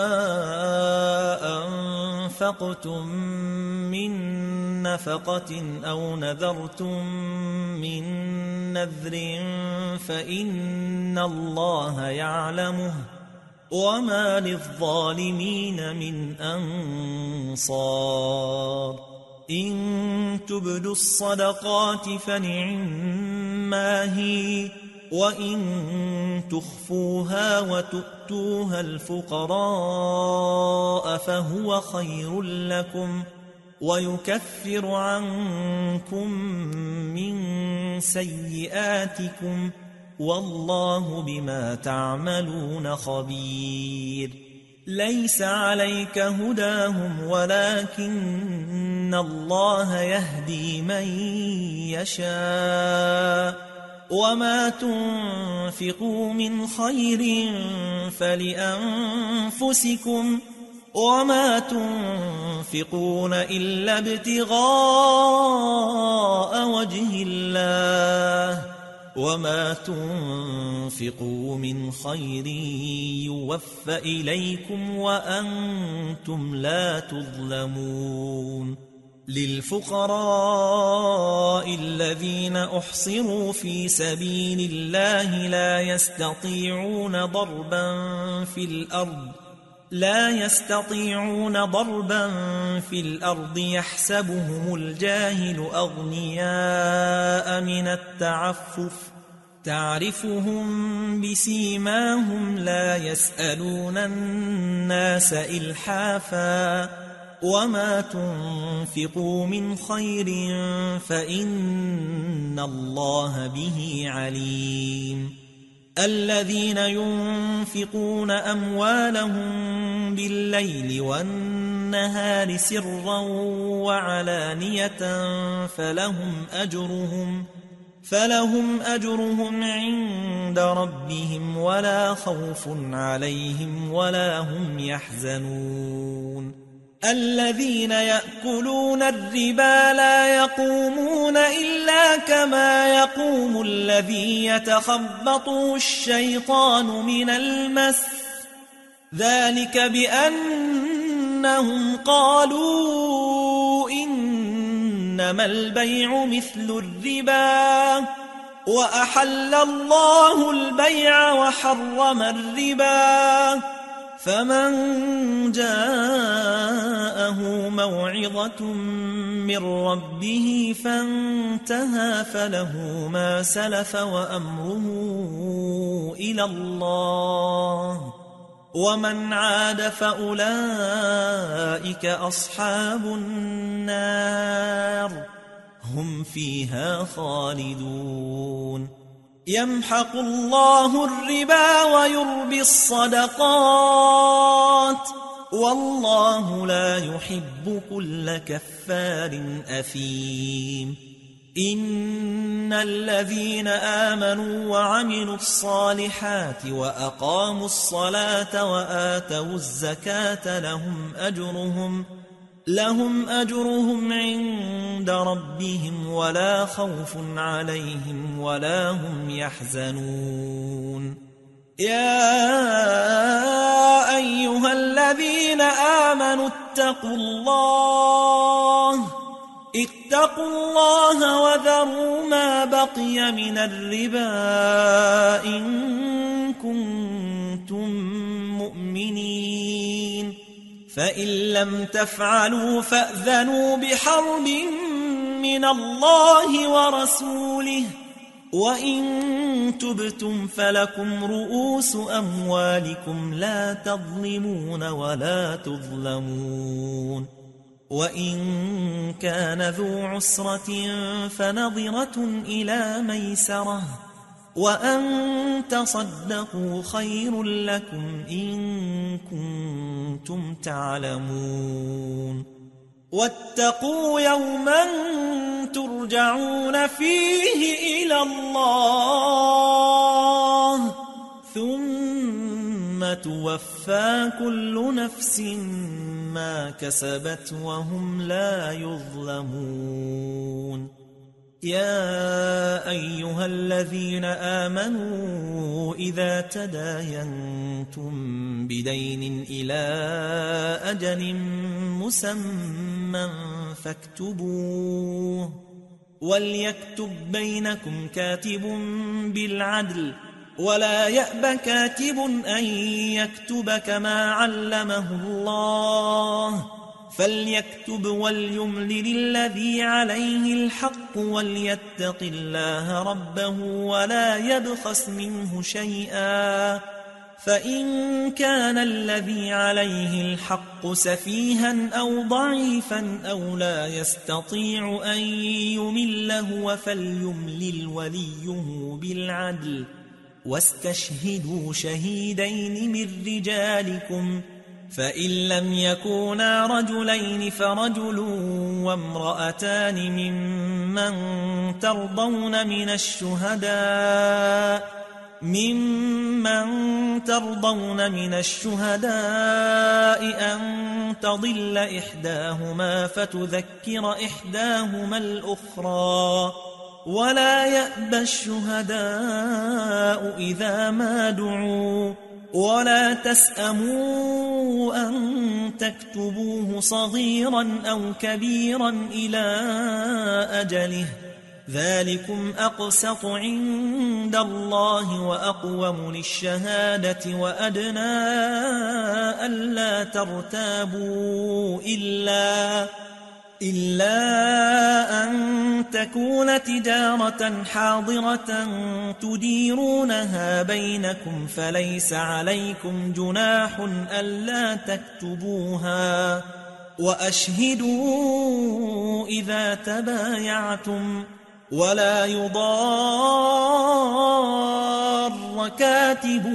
Speaker 1: أنفقتم من نفقة أو نذرتم من نذر فإن الله يعلمه وما للظالمين من أنصار إن تبدوا الصدقات فنعما هي وإن تخفوها وتؤتوها الفقراء فهو خير لكم ويكفر عنكم من سيئاتكم والله بما تعملون خبير ليس عليك هداهم ولكن الله يهدي من يشاء وما تنفقوا من خير فلأنفسكم وما تنفقون إلا ابتغاء وجه الله وما تنفقوا من خير يوفى إليكم وأنتم لا تظلمون للفقراء الذين أحصروا في سبيل الله لا يستطيعون ضربا في الأرض يحسبهم الجاهل أغنياء من التعفف تعرفهم بسيماهم لا يسألون الناس إلحافا وما تنفقوا من خير فإن الله به عليم الذين ينفقون أموالهم بالليل والنهار سرا وعلانية فلهم أجرهم عند ربهم ولا خوف عليهم ولا هم يحزنون الذين يأكلون الربا لا يقومون إلا كما يقوم الذي يتخبطه الشيطان من المس ذلك بأنهم قالوا إنما البيع مثل الربا وأحل الله البيع وحرم الربا فمن جاءه موعظة من ربه فانتهى فله ما سلف وأمره إلى الله ومن عاد فأولئك أصحاب النار هم فيها خالدون يمحق الله الربا ويربي الصدقات والله لا يحب كل كفار أثيم إن الذين آمنوا وعملوا الصالحات وأقاموا الصلاة وآتوا الزكاة لهم أجرهم عند ربهم ولا خوف عليهم ولا هم يحزنون يا أيها الذين آمنوا اتقوا الله وذروا ما بقي من الربا إن كنتم مؤمنين فإن لم تفعلوا فأذنوا بحرب من الله ورسوله وإن تبتم فلكم رؤوس أموالكم لا تظلمون ولا تظلمون وإن كان ذو عسرة فنظرة إلى ميسرة وأن تصدقوا خير لكم إن كنتم تعلمون واتقوا يوما ترجعون فيه إلى الله ثم توفى كل نفس ما كسبت وهم لا يظلمون. يا أيها الذين آمنوا إذا تداينتم بدين إلى أجل مسمى فاكتبوه وليكتب بينكم كاتب بالعدل ولا يأب كاتب أن يكتب كما علمه الله فليكتب وليملل الذي عليه الحق وليتق الله ربه ولا يبخس منه شيئا فإن كان الذي عليه الحق سفيها أو ضعيفا أو لا يستطيع أن يمله فليملل وليه بالعدل واستشهدوا شهيدين من رجالكم فإن لم يكونا رجلين فرجل وامرأتان ممن ترضون من الشهداء أن تضل إحداهما فتذكر إحداهما الأخرى ولا يأبى الشهداء إذا ما دعوا ولا تسأموا أن تكتبوه صغيرا أو كبيرا إلى أجله ذلكم أقسط عند الله وأقوم للشهادة وأدنى ألا ترتابوا إلا أن تكون تجارة حاضرة تديرونها بينكم فليس عليكم جناح ألا تكتبوها وأشهدوا إذا تبايعتم ولا يضار كاتب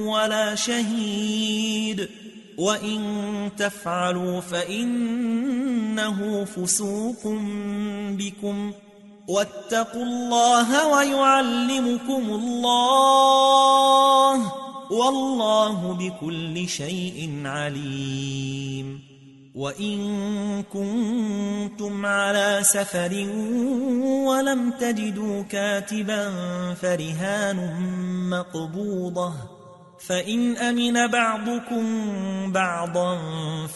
Speaker 1: ولا شهيد وإن تفعلوا فإنه فسوق بكم واتقوا الله ويعلمكم الله والله بكل شيء عليم. وإن كنتم على سفر ولم تجدوا كاتبا فرهان مقبوضة فإن أمن بعضكم بعضا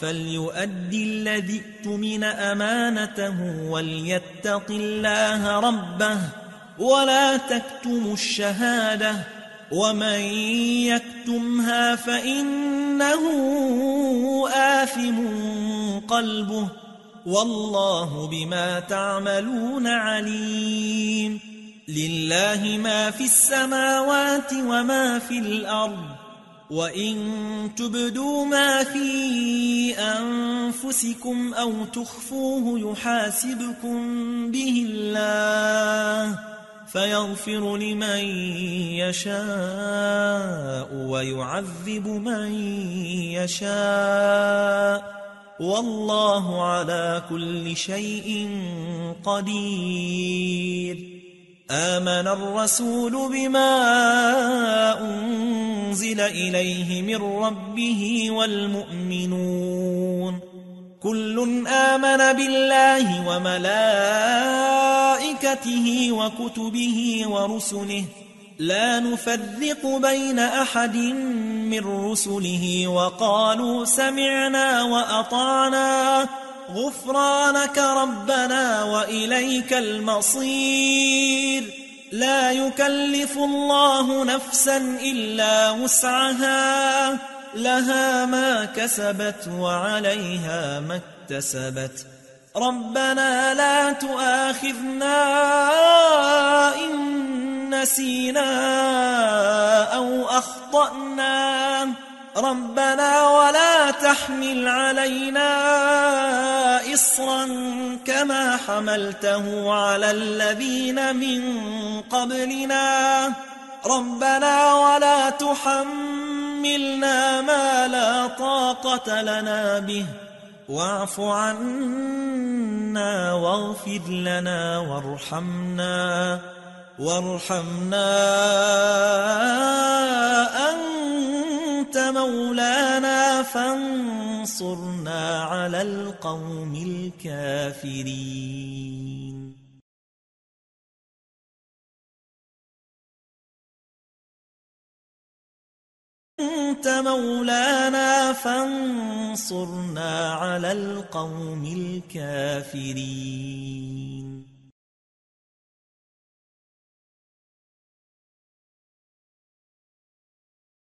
Speaker 1: فليؤدي الذي اؤتمن أمانته وليتق الله ربه ولا تكتموا الشهادة ومن يكتمها فإنه آثم قلبه والله بما تعملون عليم. لله ما في السماوات وما في الأرض وإن تبدوا ما في أنفسكم أو تخفوه يحاسبكم به الله فيغفر لمن يشاء ويعذب من يشاء والله على كل شيء قدير. آمن الرسول بما أنزل إليه من ربه والمؤمنون كل آمن بالله وملائكته وكتبه ورسله لا نفرق بين أحد من رسله وقالوا سمعنا وأطعنا غفرانك ربنا وإليك المصير. لا يكلف الله نفسا إلا وسعها لها ما كسبت وعليها ما اكتسبت ربنا لا تؤاخذنا إن نسينا أو أخطأنا ربنا ولا تحمل علينا إصرا كما حملته على الذين من قبلنا ربنا ولا تحملنا ما لا طاقة لنا به واعف عنا واغفر لنا وارحمنا أنت مولانا فانصرنا على القوم الكافرين. أنت مولانا فانصرنا على القوم الكافرين.